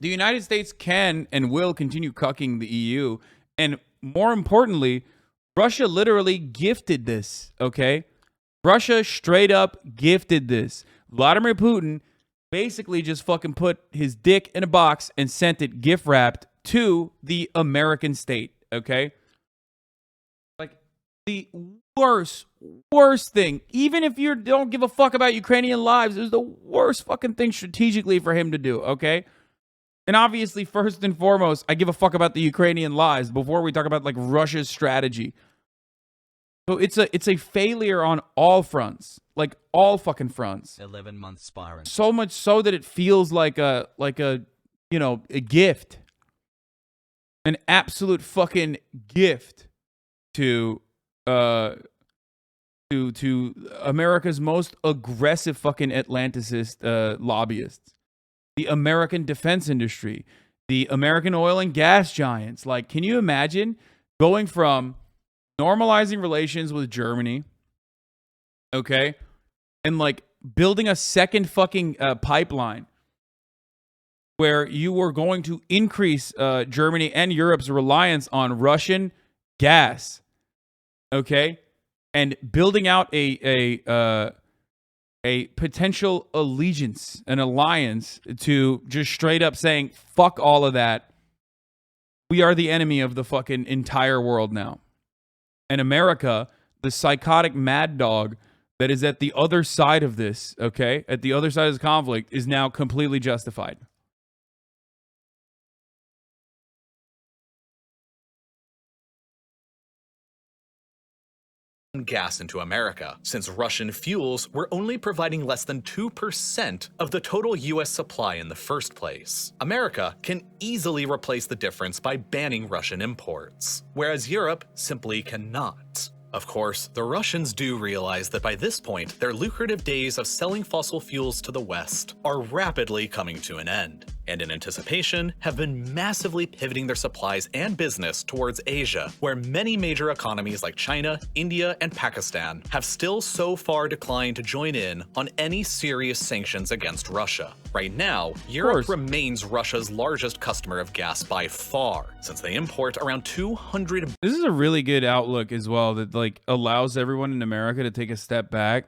the United States can and will continue cucking the EU. And more importantly, Russia literally gifted this, okay? Russia straight up gifted this. Vladimir Putin basically just fucking put his dick in a box and sent it gift wrapped to the American state, okay? Like the worst thing, even if you don't give a fuck about Ukrainian lives, it was the worst fucking thing strategically for him to do, okay? And obviously, first and foremost, I give a fuck about the Ukrainian lives before we talk about like Russia's strategy. So it's a failure on all fronts, like all fucking fronts. 11-month spiral. So much so that it feels like a you know, a gift, an absolute fucking gift to America's most aggressive fucking Atlanticist lobbyists, the American defense industry, the American oil and gas giants. Like, can you imagine going from normalizing relations with Germany, okay, and like building a second fucking pipeline where you were going to increase Germany and Europe's reliance on Russian gas, okay, and building out a potential allegiance, an alliance to just straight up saying, fuck all of that. We are the enemy of the fucking entire world now. And America, the psychotic mad dog that is at the other side of this, okay, at the other side of this conflict, is now completely justified. Gas into America, since Russian fuels were only providing less than 2% of the total US supply in the first place. America can easily replace the difference by banning Russian imports, whereas Europe simply cannot. Of course, the Russians do realize that by this point, their lucrative days of selling fossil fuels to the West are rapidly coming to an end, and in anticipation, have been massively pivoting their supplies and business towards Asia, where many major economies like China, India, and Pakistan have still so far declined to join in on any serious sanctions against Russia. Right now, Europe remains Russia's largest customer of gas by far, since they import around 200. This is a really good outlook as well that like allows everyone in America to take a step back,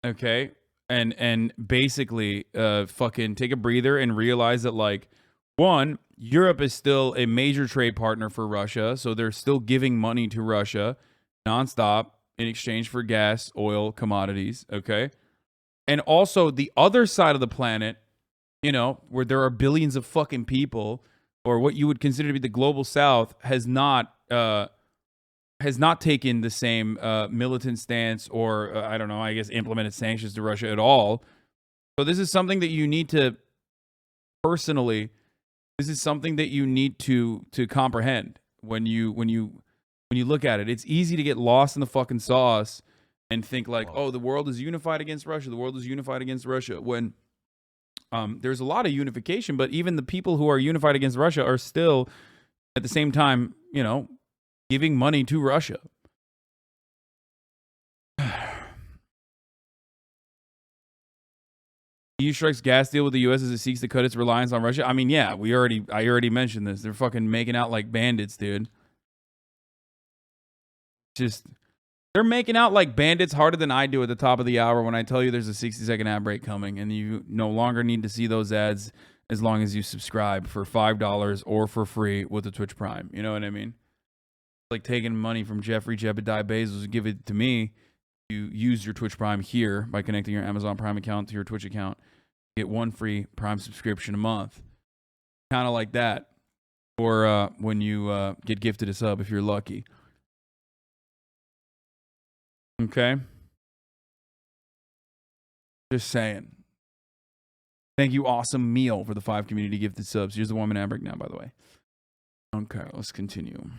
okay, and basically fucking take a breather and realize that, like, one, Europe is still a major trade partner for Russia, so they're still giving money to Russia nonstop in exchange for gas, oil, commodities, okay? And also the other side of the planet, you know, where there are billions of fucking people, or what you would consider to be the global south, has not taken the same militant stance or, I don't know, I guess implemented sanctions to Russia at all. So this is something that you need to, personally, this is something that you need to comprehend when you look at it. It's easy to get lost in the fucking sauce and think like, oh, the world is unified against Russia. The world is unified against Russia. When there's a lot of unification, but even the people who are unified against Russia are still, at the same time, you know, giving money to Russia. EU strikes gas deal with the U.S. as it seeks to cut its reliance on Russia. I mean, yeah, I already mentioned this. They're fucking making out like bandits, dude. They're making out like bandits harder than I do at the top of the hour when I tell you there's a 60-second ad break coming, and you no longer need to see those ads as long as you subscribe for $5 or for free with the Twitch Prime. You know what I mean? Like taking money from Jeffrey Jebediah Bezos and give it to me. You use your Twitch Prime here by connecting your Amazon Prime account to your Twitch account. Get one free Prime subscription a month. Kind of like that. Or when you get gifted a sub if you're lucky. Okay? Just saying. Thank you, Awesome Meal, for the 5 community gifted subs. Here's the 1 minute ad break now, by the way. Okay, let's continue.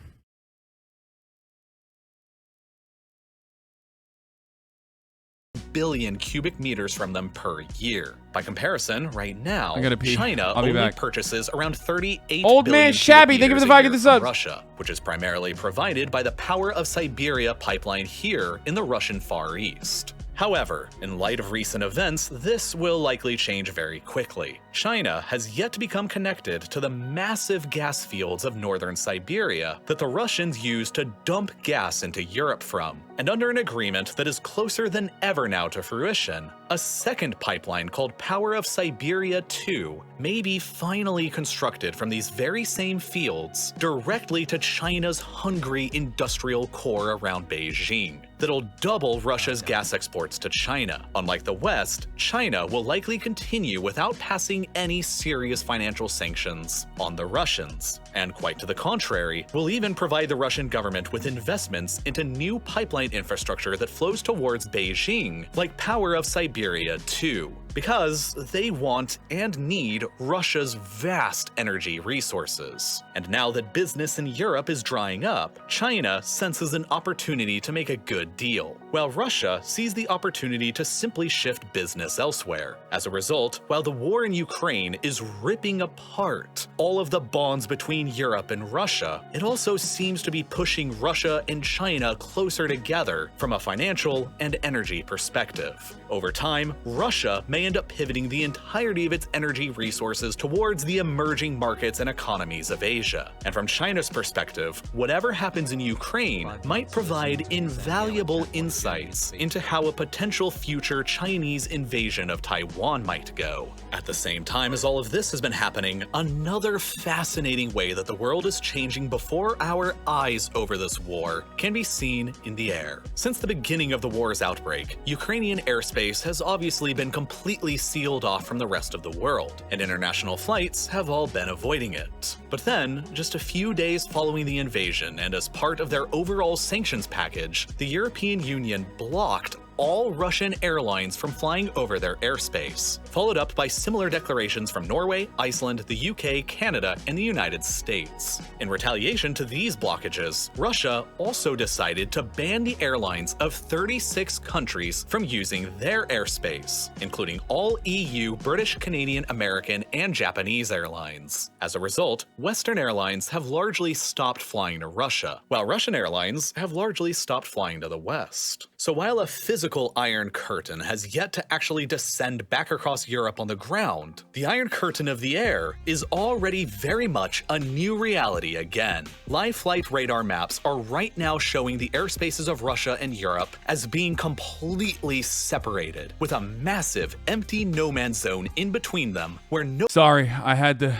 Billion cubic meters from them per year. By comparison, right now, I gotta pee. China I'll be only back. purchases around 38 Old billion man cubic Shabby, thank you for meters the a 5 year gifted from subs. Russia, which is primarily provided by the Power of Siberia pipeline here in the Russian Far East. However, in light of recent events, this will likely change very quickly. China has yet to become connected to the massive gas fields of northern Siberia that the Russians use to dump gas into Europe from. And under an agreement that is closer than ever now to fruition, a second pipeline called Power of Siberia 2 may be finally constructed from these very same fields directly to China's hungry industrial core around Beijing. That'll double Russia's gas exports to China. Unlike the West, China will likely continue without passing any serious financial sanctions on the Russians. And quite to the contrary, will even provide the Russian government with investments into new pipeline infrastructure that flows towards Beijing, like Power of Siberia 2. Because they want and need Russia's vast energy resources. And now that business in Europe is drying up, China senses an opportunity to make a good deal, while Russia sees the opportunity to simply shift business elsewhere. As a result, while the war in Ukraine is ripping apart all of the bonds between Europe and Russia, it also seems to be pushing Russia and China closer together from a financial and energy perspective. Over time, Russia may end up pivoting the entirety of its energy resources towards the emerging markets and economies of Asia. And from China's perspective, whatever happens in Ukraine might provide invaluable insights into how a potential future Chinese invasion of Taiwan might go. At the same time as all of this has been happening, another fascinating way that the world is changing before our eyes over this war can be seen in the air. Since the beginning of the war's outbreak, Ukrainian airspace has obviously been completely sealed off from the rest of the world, and international flights have all been avoiding it. But then, just a few days following the invasion and as part of their overall sanctions package, the European Union blocked all Russian airlines from flying over their airspace, followed up by similar declarations from Norway, Iceland, the UK, Canada, and the United States. In retaliation to these blockages, Russia also decided to ban the airlines of 36 countries from using their airspace, including all EU, British, Canadian, American, and Japanese airlines. As a result, Western airlines have largely stopped flying to Russia, while Russian airlines have largely stopped flying to the West. So while a physical Iron Curtain has yet to actually descend back across Europe on the ground, the Iron Curtain of the air is already very much a new reality again. Live flight radar maps are right now showing the airspaces of Russia and Europe as being completely separated, with a massive empty no man's zone in between them where no— Sorry, I had to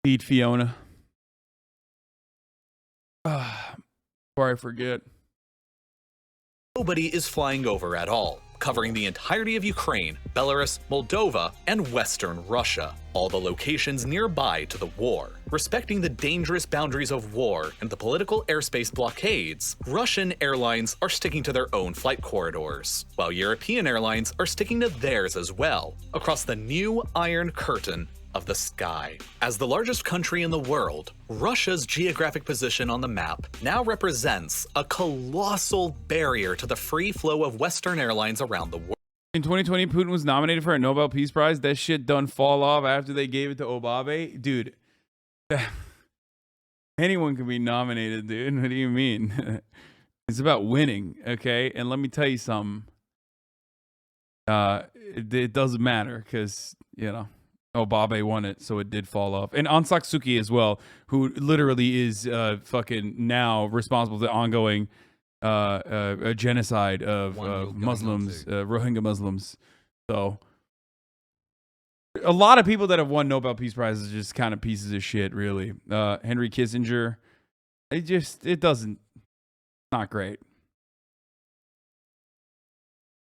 feed Fiona. Before I forget. Nobody is flying over at all, covering the entirety of Ukraine, Belarus, Moldova, and Western Russia, all the locations nearby to the war. Respecting the dangerous boundaries of war and the political airspace blockades, Russian airlines are sticking to their own flight corridors, while European airlines are sticking to theirs as well, across the new Iron Curtain of the sky. As the largest country in the world, Russia's geographic position on the map now represents a colossal barrier to the free flow of Western airlines around the world. In 2020, Putin was nominated for a Nobel Peace Prize. That shit done fall off after they gave it to Obabe. Dude, anyone can be nominated, dude. What do you mean? It's about winning, okay? And let me tell you something. It doesn't matter because, you know, Obabe won it, so it did fall off. And Aung San Suu Kyi as well, who literally is fucking now responsible for the ongoing a genocide of Muslims, Rohingya Muslims. So a lot of people that have won Nobel Peace Prizes are just kind of pieces of shit, really. Henry Kissinger, it doesn't, not great.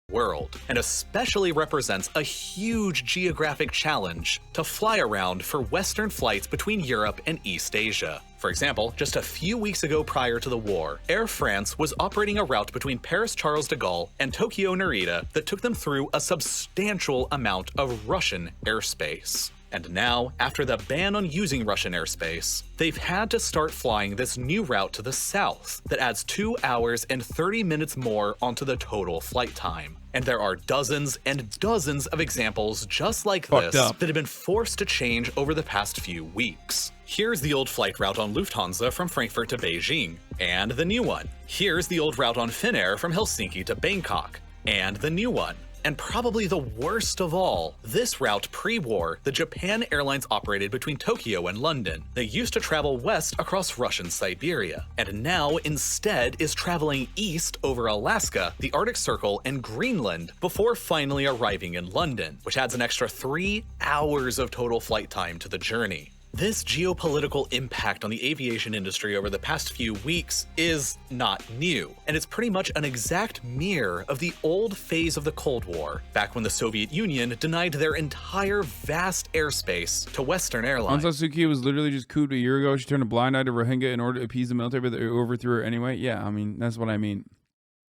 World, and especially represents a huge geographic challenge to fly around for Western flights between Europe and East Asia. For example, just a few weeks ago prior to the war, Air France was operating a route between Paris Charles de Gaulle and Tokyo Narita that took them through a substantial amount of Russian airspace. And now, after the ban on using Russian airspace, they've had to start flying this new route to the south that adds 2 hours and 30 minutes more onto the total flight time. And there are dozens and dozens of examples just like this that have been forced to change over the past few weeks. Here's the old flight route on Lufthansa from Frankfurt to Beijing, and the new one. Here's the old route on Finnair from Helsinki to Bangkok. And the new one. And probably the worst of all, this route pre-war, the Japan Airlines operated between Tokyo and London. They used to travel west across Russian Siberia, and now instead is traveling east over Alaska, the Arctic Circle, and Greenland before finally arriving in London, which adds an extra 3 hours of total flight time to the journey. This geopolitical impact on the aviation industry over the past few weeks is not new, and it's pretty much an exact mirror of the old phase of the Cold War, back when the Soviet Union denied their entire vast airspace to Western airlines. Aung San Suu Kyi was literally just couped a year ago. She turned a blind eye to Rohingya in order to appease the military, but they overthrew her anyway. Yeah, I mean, that's what I mean.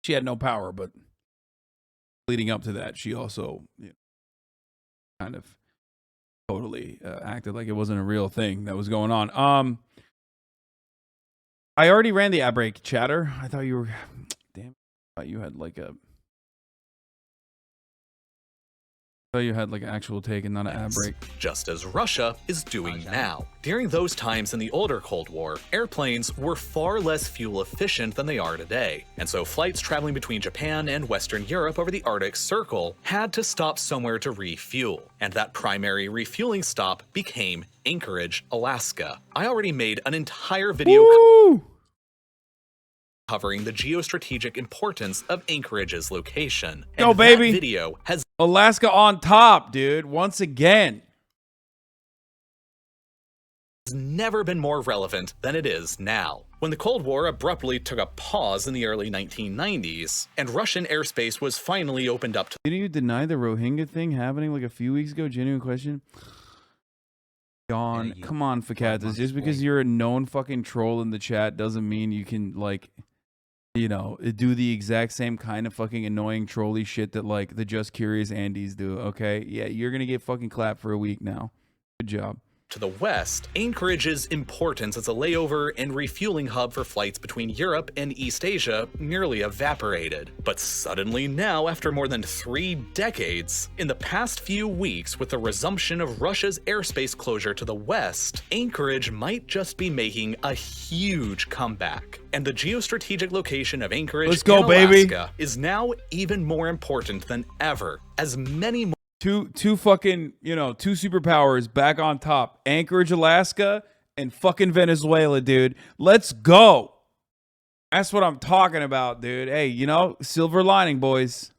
She had no power, but leading up to that, she also kind of totally acted like it wasn't a real thing that was going on. I already ran the ad break chatter. I thought you were, damn, I thought you had like a, I thought you had like an actual take and not an ad break. Just as Russia is doing now. During those times in the older Cold War, airplanes were far less fuel efficient than they are today, and so flights traveling between Japan and Western Europe over the Arctic Circle had to stop somewhere to refuel, and that primary refueling stop became Anchorage, Alaska. I already made an entire video covering the geostrategic importance of Anchorage's location. And Go, baby. That video has Alaska on top, dude. Once again. never been more relevant than it is now. When the Cold War abruptly took a pause in the early 1990s, and Russian airspace was finally opened up to Didn't you deny the Rohingya thing happening like a few weeks ago? Genuine question. Yawn. Come on, Fakatas. Just because you're a known fucking troll in the chat doesn't mean you can, like, you know, do the exact same kind of fucking annoying trolly shit that, like, the Just Curious Andes do, okay? Yeah, you're gonna get fucking clapped for a week now. Good job. to the west, Anchorage's importance as a layover and refueling hub for flights between Europe and East Asia nearly evaporated. But suddenly now, after more than 3 decades, in the past few weeks with the resumption of Russia's airspace closure to the west, Anchorage might just be making a huge comeback. And the geostrategic location of Anchorage Let's go, in baby. Alaska is now even more important than ever, as many more Two fucking, you know, two superpowers back on top. Anchorage, Alaska, and fucking Venezuela, dude. Let's go. That's what I'm talking about, dude. Hey, you know, silver lining, boys.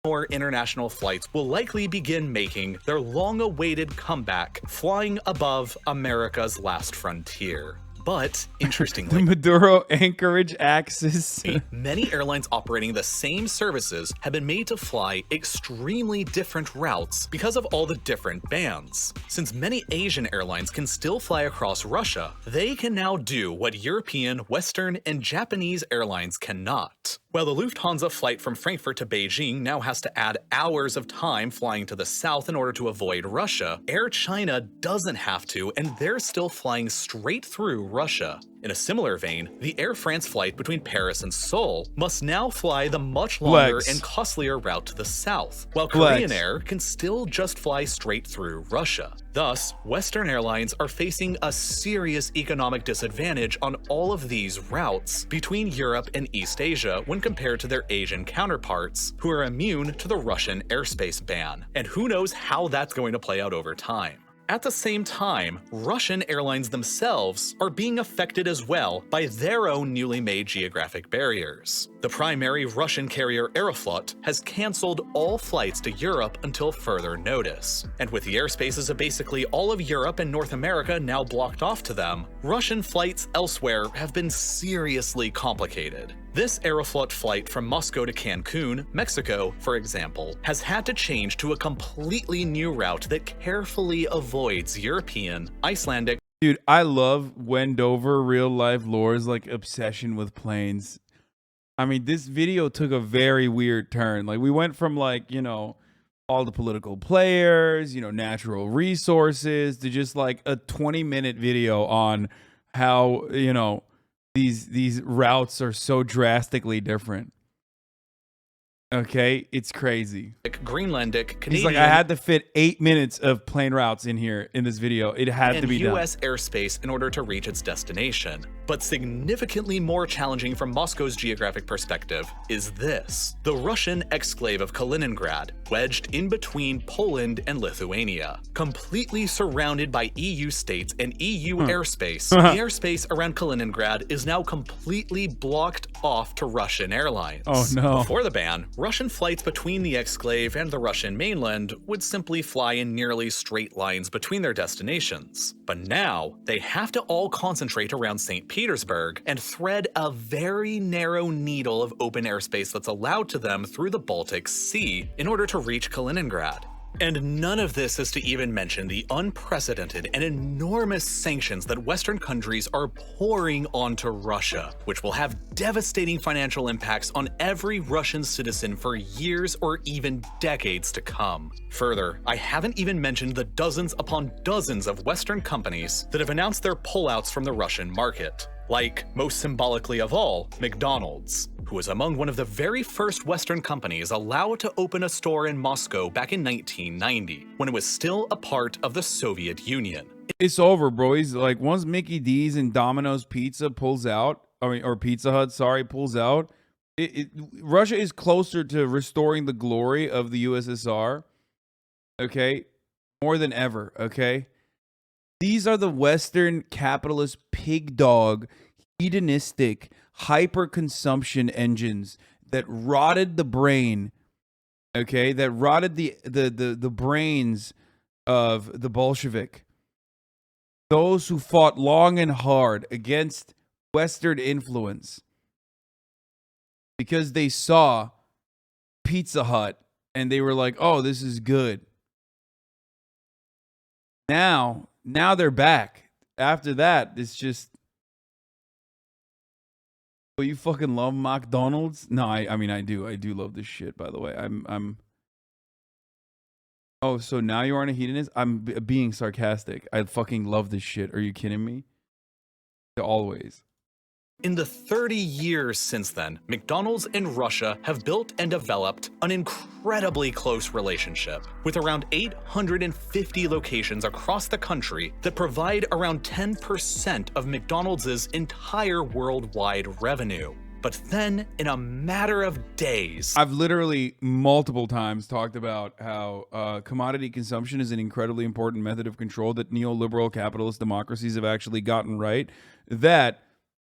more international flights will likely begin making their long-awaited comeback, flying above America's last frontier. But, The interestingly, Maduro Anchorage axis. many airlines operating the same services have been made to fly extremely different routes because of all the different bans. Since many Asian airlines can still fly across Russia, they can now do what European, Western, and Japanese airlines cannot. While the Lufthansa flight from Frankfurt to Beijing now has to add hours of time flying to the south in order to avoid Russia, Air China doesn't have to, and they're still flying straight through Russia. In a similar vein, the Air France flight between Paris and Seoul must now fly the much longer Flex. and costlier route to the south, while Flex. Korean Air can still just fly straight through Russia. Thus, Western airlines are facing a serious economic disadvantage on all of these routes between Europe and East Asia when compared to their Asian counterparts, who are immune to the Russian airspace ban. And who knows how that's going to play out over time. At the same time, Russian airlines themselves are being affected as well by their own newly made geographic barriers. The primary Russian carrier Aeroflot has canceled all flights to Europe until further notice. And with the airspaces of basically all of Europe and North America now blocked off to them, Russian flights elsewhere have been seriously complicated. This Aeroflot flight from Moscow to Cancun, Mexico, for example, has had to change to a completely new route that carefully avoids European, Icelandic, Dude, I love Wendover RealLifeLore's like obsession with planes. I mean, this video took a very weird turn. Like, we went from, like, you know, all the political players, you know, natural resources, to just like a 20-minute video on how, you know, these routes are so drastically different. Okay, it's crazy. Greenlandic, Canadian, He's like, I had to fit 8 minutes of plane routes in here in this video. It had to and be US done. airspace in order to reach its destination. But significantly more challenging from Moscow's geographic perspective is this: the Russian exclave of Kaliningrad, wedged in between Poland and Lithuania. Completely surrounded by EU states and EU airspace, the airspace around Kaliningrad is now completely blocked off to Russian airlines. Oh no. Before the ban, Russian flights between the exclave and the Russian mainland would simply fly in nearly straight lines between their destinations. But now, they have to all concentrate around St. Petersburg and thread a very narrow needle of open airspace that's allowed to them through the Baltic Sea in order to reach Kaliningrad. And none of this is to even mention the unprecedented and enormous sanctions that Western countries are pouring onto Russia, which will have devastating financial impacts on every Russian citizen for years or even decades to come. Further, I haven't even mentioned the dozens upon dozens of Western companies that have announced their pullouts from the Russian market. Like, most symbolically of all, McDonald's, who was among one of the very first Western companies allowed to open a store in Moscow back in 1990, when it was still a part of the Soviet Union. It's over, bro. He's like, once Mickey D's and Domino's Pizza pulls out, or Pizza Hut, sorry, pulls out, Russia is closer to restoring the glory of the USSR, okay, more than ever, okay? These are the Western capitalist pig dog, hedonistic, hyper-consumption engines that rotted the brain, okay, that rotted the brains of the Bolshevik. Those who fought long and hard against Western influence because they saw Pizza Hut and they were like, oh, this is good. Now they're back. After that, it's just, oh, you fucking love McDonald's? No, I mean, I do love this shit, by the way. Oh, so now you aren't a hedonist? I'm being sarcastic. I fucking love this shit. Are you kidding me? Always. In the 30 years since then, McDonald's and Russia have built and developed an incredibly close relationship, with around 850 locations across the country that provide around 10% of McDonald's entire worldwide revenue. But then, in a matter of days, I've literally multiple times talked about how commodity consumption is an incredibly important method of control that neoliberal capitalist democracies have actually gotten right. That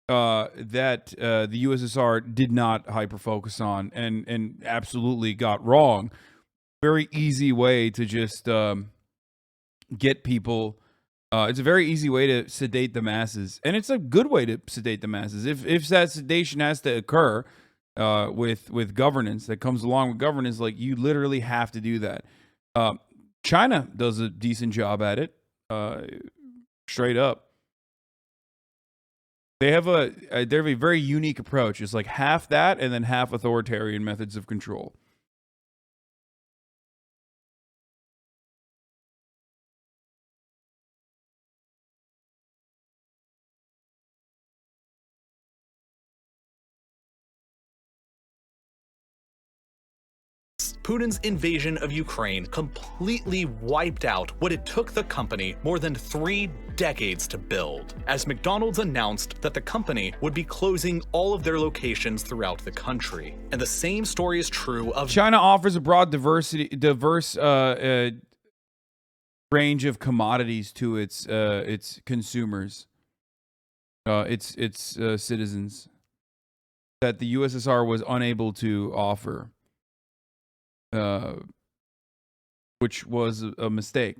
the USSR did not hyper-focus on and absolutely got wrong. Very easy way to just get people. It's a very easy way to sedate the masses, and it's a good way to sedate the masses. If that sedation has to occur with governance that comes along with governance, like, you literally have to do that. China does a decent job at it, straight up. They have a very unique approach. It's like half that and then half authoritarian methods of control. Putin's invasion of Ukraine completely wiped out what it took the company more than 3 decades to build, as McDonald's announced that the company would be closing all of their locations throughout the country. And the same story is true of China offers a broad diverse range of commodities to its consumers, its citizens, that the USSR was unable to offer. Which was a mistake.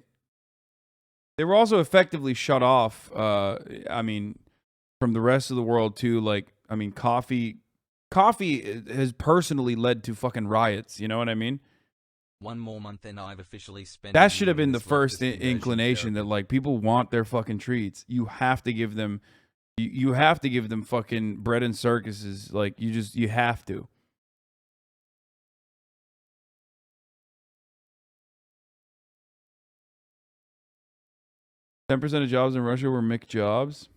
They were also effectively shut off, I mean, from the rest of the world too. Like, I mean, coffee has personally led to fucking riots, you know what I mean? One more month and I've officially spent. That should have been the first inclination that, like, people want their fucking treats. You have to give them, you have to give them fucking bread and circuses. Like, you have to. 10% of jobs in Russia were McJobs.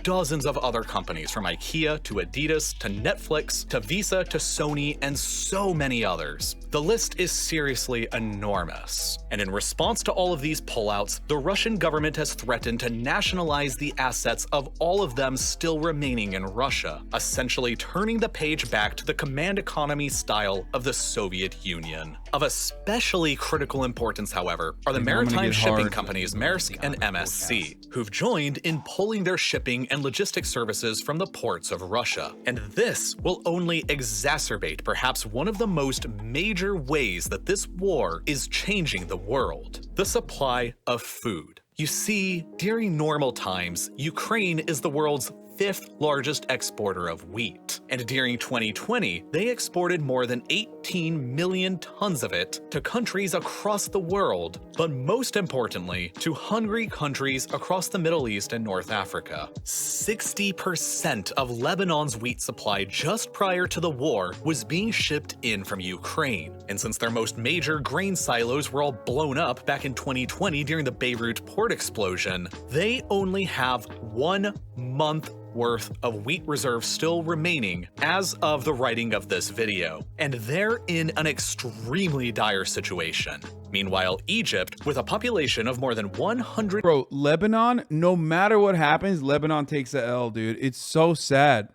dozens of other companies, from IKEA to Adidas to Netflix to Visa to Sony and so many others. The list is seriously enormous. And in response to all of these pullouts, the Russian government has threatened to nationalize the assets of all of them still remaining in Russia, essentially turning the page back to the command economy style of the Soviet Union. Of especially critical importance, however, are the maritime shipping companies Maersk and MSC, who've joined in pulling their shipping and logistics services from the ports of Russia. And this will only exacerbate perhaps one of the most major ways that this war is changing the world: the supply of food. You see, during normal times, Ukraine is the world's 5th largest exporter of wheat. And during 2020, they exported more than 18 million tons of it to countries across the world, but most importantly, to hungry countries across the Middle East and North Africa. 60% of Lebanon's wheat supply just prior to the war was being shipped in from Ukraine. And since their most major grain silos were all blown up back in 2020 during the Beirut port explosion, they only have 1 month worth of wheat reserves still remaining as of the writing of this video, and they're in an extremely dire situation. Meanwhile, Egypt, with a population of more than 100— Bro, Lebanon, no matter what happens, Lebanon takes a L, dude. It's so sad.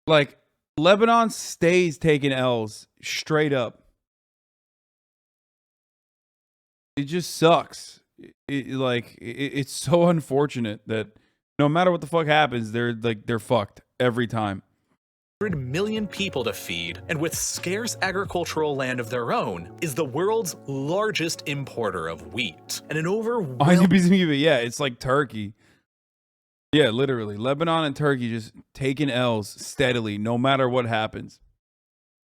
Like, Lebanon stays taking L's straight up. It just sucks. It's so unfortunate that no matter what the fuck happens, they're fucked every time. 100 million people to feed, and with scarce agricultural land of their own, is the world's largest importer of wheat. And an overwhelming— Yeah, it's like Turkey. Yeah, literally. Lebanon and Turkey just taking L's steadily, no matter what happens.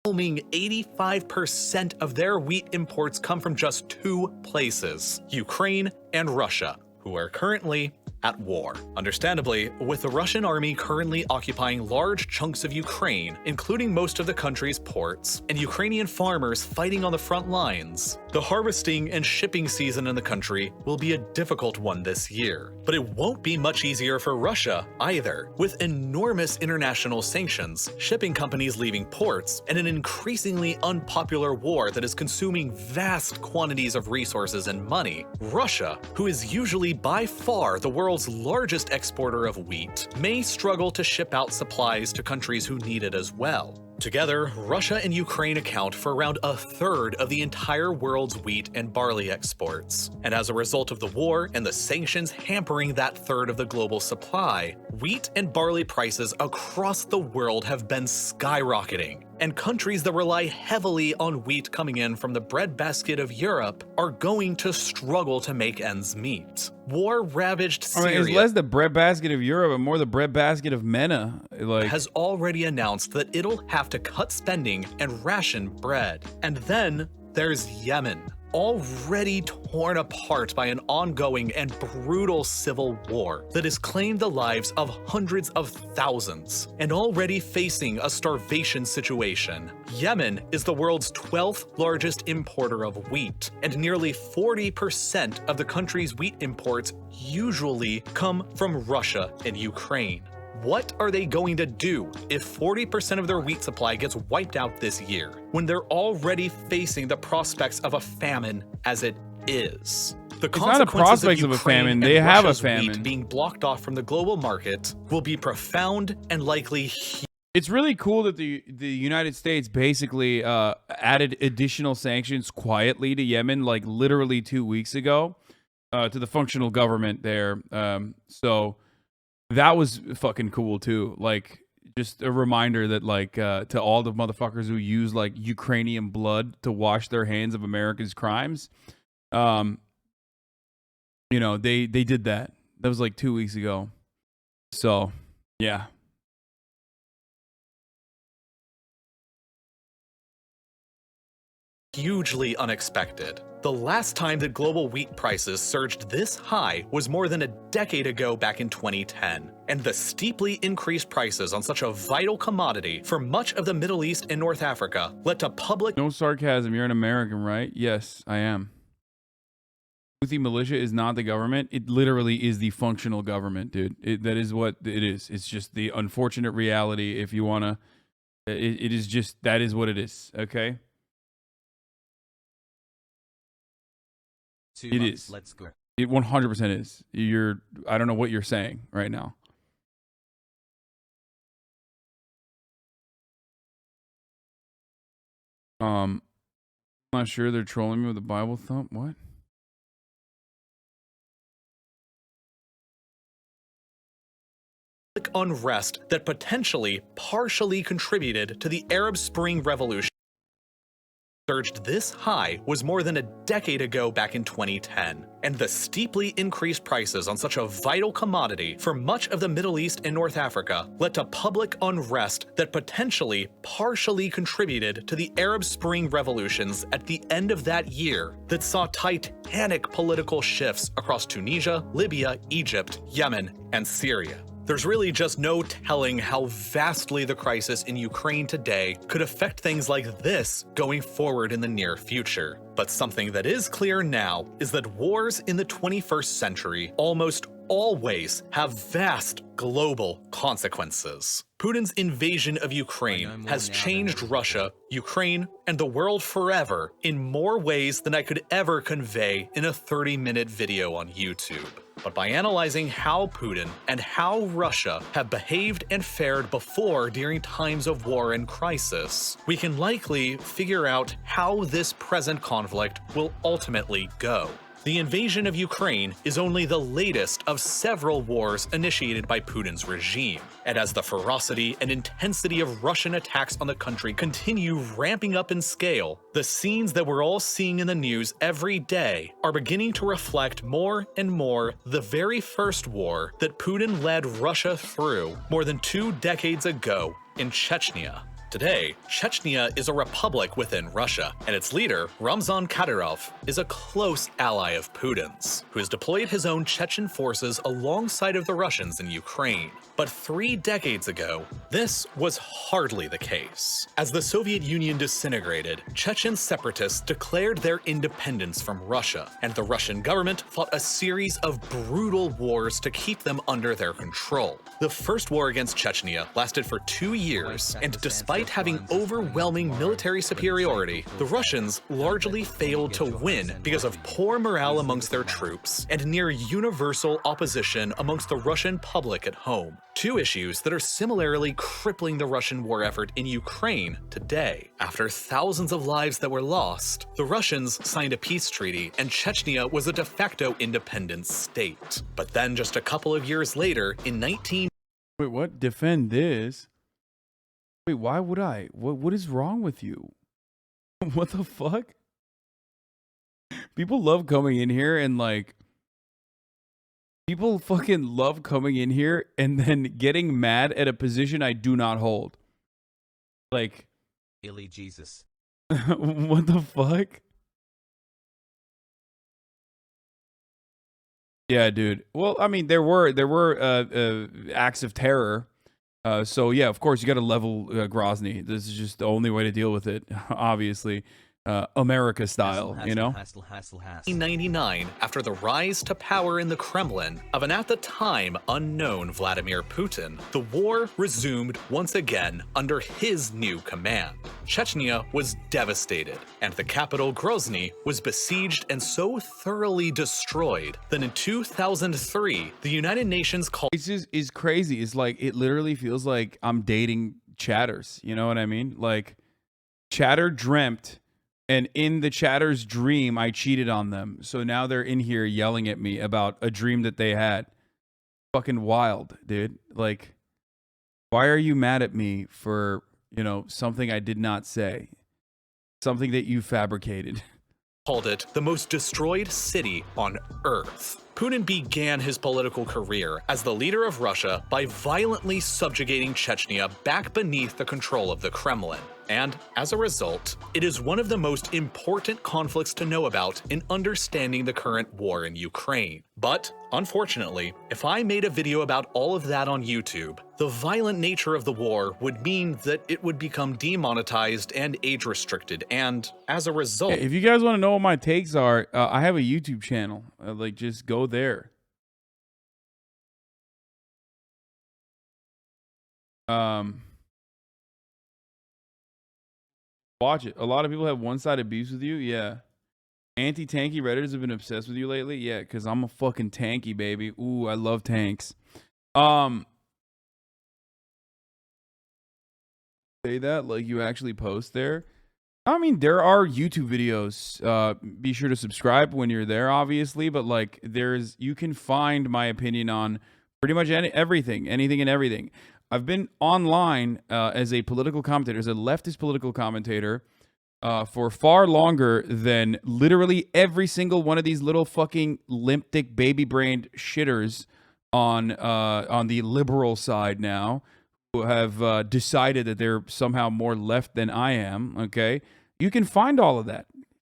85% of their wheat imports come from just 2 places: Ukraine and Russia, who are currently at war. Understandably, with the Russian army currently occupying large chunks of Ukraine, including most of the country's ports, and Ukrainian farmers fighting on the front lines, the harvesting and shipping season in the country will be a difficult one this year. But it won't be much easier for Russia either. With enormous international sanctions, shipping companies leaving ports, and an increasingly unpopular war that is consuming vast quantities of resources and money, Russia, who is usually by far the world's largest exporter of wheat, may struggle to ship out supplies to countries who need it as well. Together, Russia and Ukraine account for around 1/3 of the entire world's wheat and barley exports. And as a result of the war and the sanctions hampering that third of the global supply, wheat and barley prices across the world have been skyrocketing. And countries that rely heavily on wheat coming in from the breadbasket of Europe are going to struggle to make ends meet. War-ravaged Syria— it's less the breadbasket of Europe and more the breadbasket of MENA. has already announced that it'll have to cut spending and ration bread. And then there's Yemen, already torn apart by an ongoing and brutal civil war that has claimed the lives of hundreds of thousands and already facing a starvation situation. Yemen is the world's 12th largest importer of wheat, and nearly 40% of the country's wheat imports usually come from Russia and Ukraine. What are they going to do if 40% of their wheat supply gets wiped out this year, when they're already facing the prospects of a famine as it is? The It's not a prospects of a famine, they have a famine. Being blocked off from the global market will be profound and likely huge. It's really cool that the United States basically added additional sanctions quietly to Yemen, like literally 2 weeks ago, to the functional government there. So that was fucking cool too. Like, just a reminder that, like, to all the motherfuckers who use like Ukrainian blood to wash their hands of America's crimes, you know, they did that. That was like 2 weeks ago. So yeah. Hugely unexpected. The last time that global wheat prices surged this high was more than a decade ago, back in 2010. And the steeply increased prices on such a vital commodity for much of the Middle East and North Africa led to public— No sarcasm. You're an American, right? Yes, I am. Houthi militia is not the government. It literally is the functional government, dude. That is what it is. It's just the unfortunate reality. If you want to, it is just, that is what it is. Okay. 2 It months, is. let's go. It 100% is. I don't know what you're saying right now. I'm not sure they're trolling me with a Bible thump. What? Unrest that potentially partially contributed to the Arab Spring Revolution surged this high was more than a decade ago back in 2010, and the steeply increased prices on such a vital commodity for much of the Middle East and North Africa led to public unrest that potentially partially contributed to the Arab Spring revolutions at the end of that year that saw titanic political shifts across Tunisia, Libya, Egypt, Yemen, and Syria. There's really just no telling how vastly the crisis in Ukraine today could affect things like this going forward in the near future. But something that is clear now is that wars in the 21st century almost always have vast global consequences. Putin's invasion of Ukraine has changed Russia, Ukraine, and the world forever in more ways than I could ever convey in a 30-minute video on YouTube. But by analyzing how Putin and how Russia have behaved and fared before during times of war and crisis, we can likely figure out how this present conflict will ultimately go. The invasion of Ukraine is only the latest of several wars initiated by Putin's regime, and as the ferocity and intensity of Russian attacks on the country continue ramping up in scale, the scenes that we're all seeing in the news every day are beginning to reflect more and more the very first war that Putin led Russia through more than 2 decades ago in Chechnya. Today, Chechnya is a republic within Russia, and its leader, Ramzan Kadyrov, is a close ally of Putin's, who has deployed his own Chechen forces alongside of the Russians in Ukraine. But 3 decades ago, this was hardly the case. As the Soviet Union disintegrated, Chechen separatists declared their independence from Russia, and the Russian government fought a series of brutal wars to keep them under their control. The first war against Chechnya lasted for 2 years, and despite having overwhelming military superiority, the Russians largely failed to win because of poor morale amongst their troops and near universal opposition amongst the Russian public at home. 2 issues that are similarly crippling the Russian war effort in Ukraine today. After thousands of lives that were lost, the Russians signed a peace treaty and Chechnya was a de facto independent state. But then just a couple of years later, in Wait, what? Defend this? Wait, why would I? What is wrong with you? What the fuck? People love coming in here and like, people fucking love coming in here and then getting mad at a position I do not hold. Like, Illy Jesus. what the fuck? Yeah, dude. Well, I mean, there were acts of terror. So yeah, of course you got to level Grozny. This is just the only way to deal with it. Obviously, America style, you know. 1999, after the rise to power in the Kremlin of an at the time unknown Vladimir Putin, the war resumed once again under his new command. Chechnya was devastated, and the capital Grozny was besieged and so thoroughly destroyed that in 2003, the United Nations called. It's just is crazy. It's like it literally feels like I'm dating chatters. You know what I mean? Like Chatter dreamt. And in the chatter's dream, I cheated on them. So now they're in here yelling at me about a dream that they had. Fucking wild, dude. Like, why are you mad at me for, you know, something I did not say? Something that you fabricated. Called it the most destroyed city on Earth. Putin began his political career as the leader of Russia by violently subjugating Chechnya back beneath the control of the Kremlin. And as a result, it is one of the most important conflicts to know about in understanding the current war in Ukraine. But unfortunately, if I made a video about all of that on YouTube, the violent nature of the war would mean that it would become demonetized and age-restricted, and as a result... If you guys want to know what my takes are, I have a YouTube channel. Like, just go there. Watch it. A lot of people have one-sided beefs with you. Yeah. Anti-tanky Redditors have been obsessed with you lately. Yeah, because I'm a fucking tanky, baby. Ooh, I love tanks. Say that like you actually post there. I mean, there are YouTube videos. Be sure to subscribe when you're there, obviously. But like, you can find my opinion on pretty much anything and everything. I've been online as a political commentator, as a leftist political commentator, for far longer than literally every single one of these little fucking limp dick baby-brained shitters on the liberal side now, who have decided that they're somehow more left than I am. Okay, you can find all of that.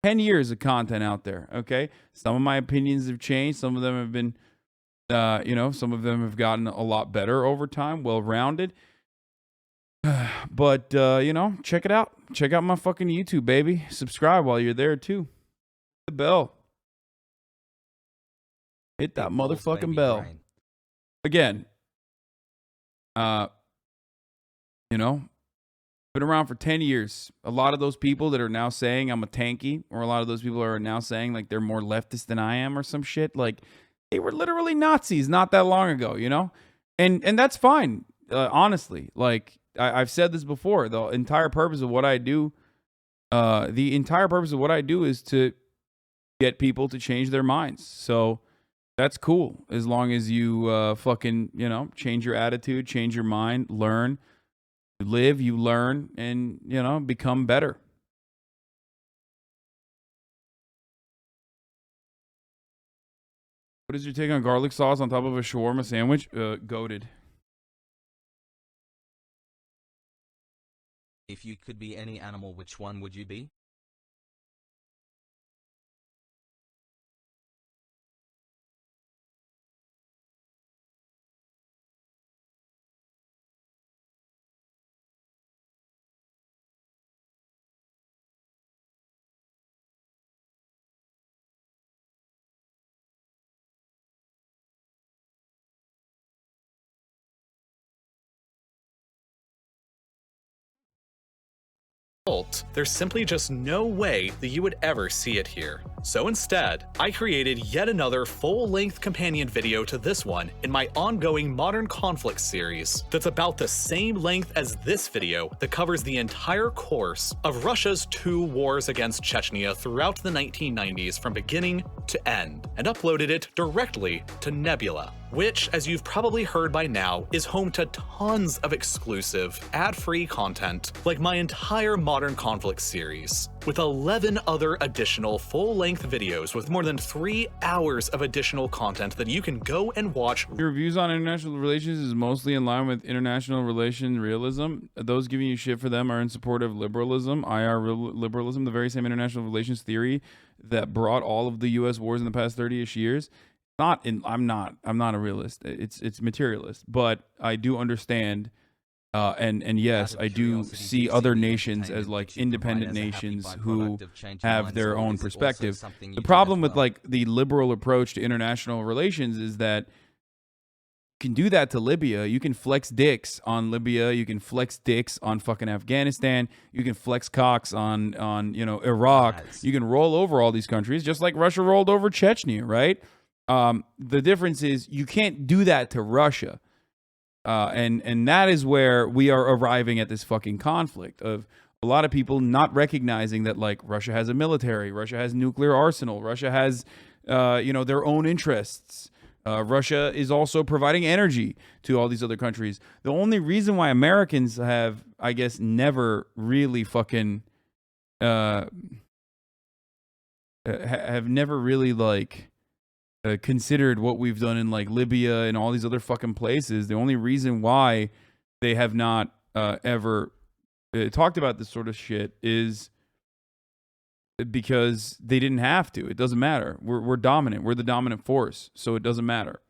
10 years of content out there. Okay, some of my opinions have changed. Some of them have been, some of them have gotten a lot better over time, well-rounded. But, check it out. Check out my fucking YouTube, baby. Subscribe while you're there, too. Hit the bell. Hit that motherfucking bell. Again, been around for 10 years. A lot of those people that are now saying I'm a tanky, or a lot of those people are now saying, like, they're more leftist than I am or some shit, like, they were literally Nazis not that long ago, And that's fine, honestly. Like, I've said this before. The entire purpose of what I do, is to get people to change their minds. So that's cool, as long as you change your attitude, change your mind, learn, you live, you learn, and become better. What is your take on garlic sauce on top of a shawarma sandwich? Goated. If you could be any animal, which one would you be? There's simply just no way that you would ever see it here. So instead, I created yet another full-length companion video to this one in my ongoing Modern Conflict series that's about the same length as this video that covers the entire course of Russia's 2 wars against Chechnya throughout the 1990s from beginning to end, and uploaded it directly to Nebula, which, as you've probably heard by now, is home to tons of exclusive, ad-free content, like my entire Modern Conflict series, with 11 other additional full-length videos with more than 3 hours of additional content that you can go and watch. Your views on international relations is mostly in line with international relation realism. Those giving you shit for them are in support of liberalism, IR liberalism, the very same international relations theory that brought all of the U.S. wars in the past 30-ish years. I'm not a realist. It's materialist, but I do understand, and yes, I do see other nations as like independent nations who have their own perspective. The problem with like the liberal approach to international relations is that you can do that to Libya. You can flex dicks on Libya. You can flex dicks on fucking Afghanistan. You can flex cocks on Iraq. You can roll over all these countries just like Russia rolled over Chechnya, right? The difference is you can't do that to Russia. And that is where we are arriving at this fucking conflict of a lot of people not recognizing that like Russia has a military, Russia has nuclear arsenal, Russia has, their own interests. Russia is also providing energy to all these other countries. The only reason why Americans have, I guess, never really fucking, have never really like, considered what we've done in like Libya and all these other fucking places. The only reason why they have not ever talked about this sort of shit is because they didn't have to. It doesn't matter. We're dominant. We're the dominant force, so it doesn't matter.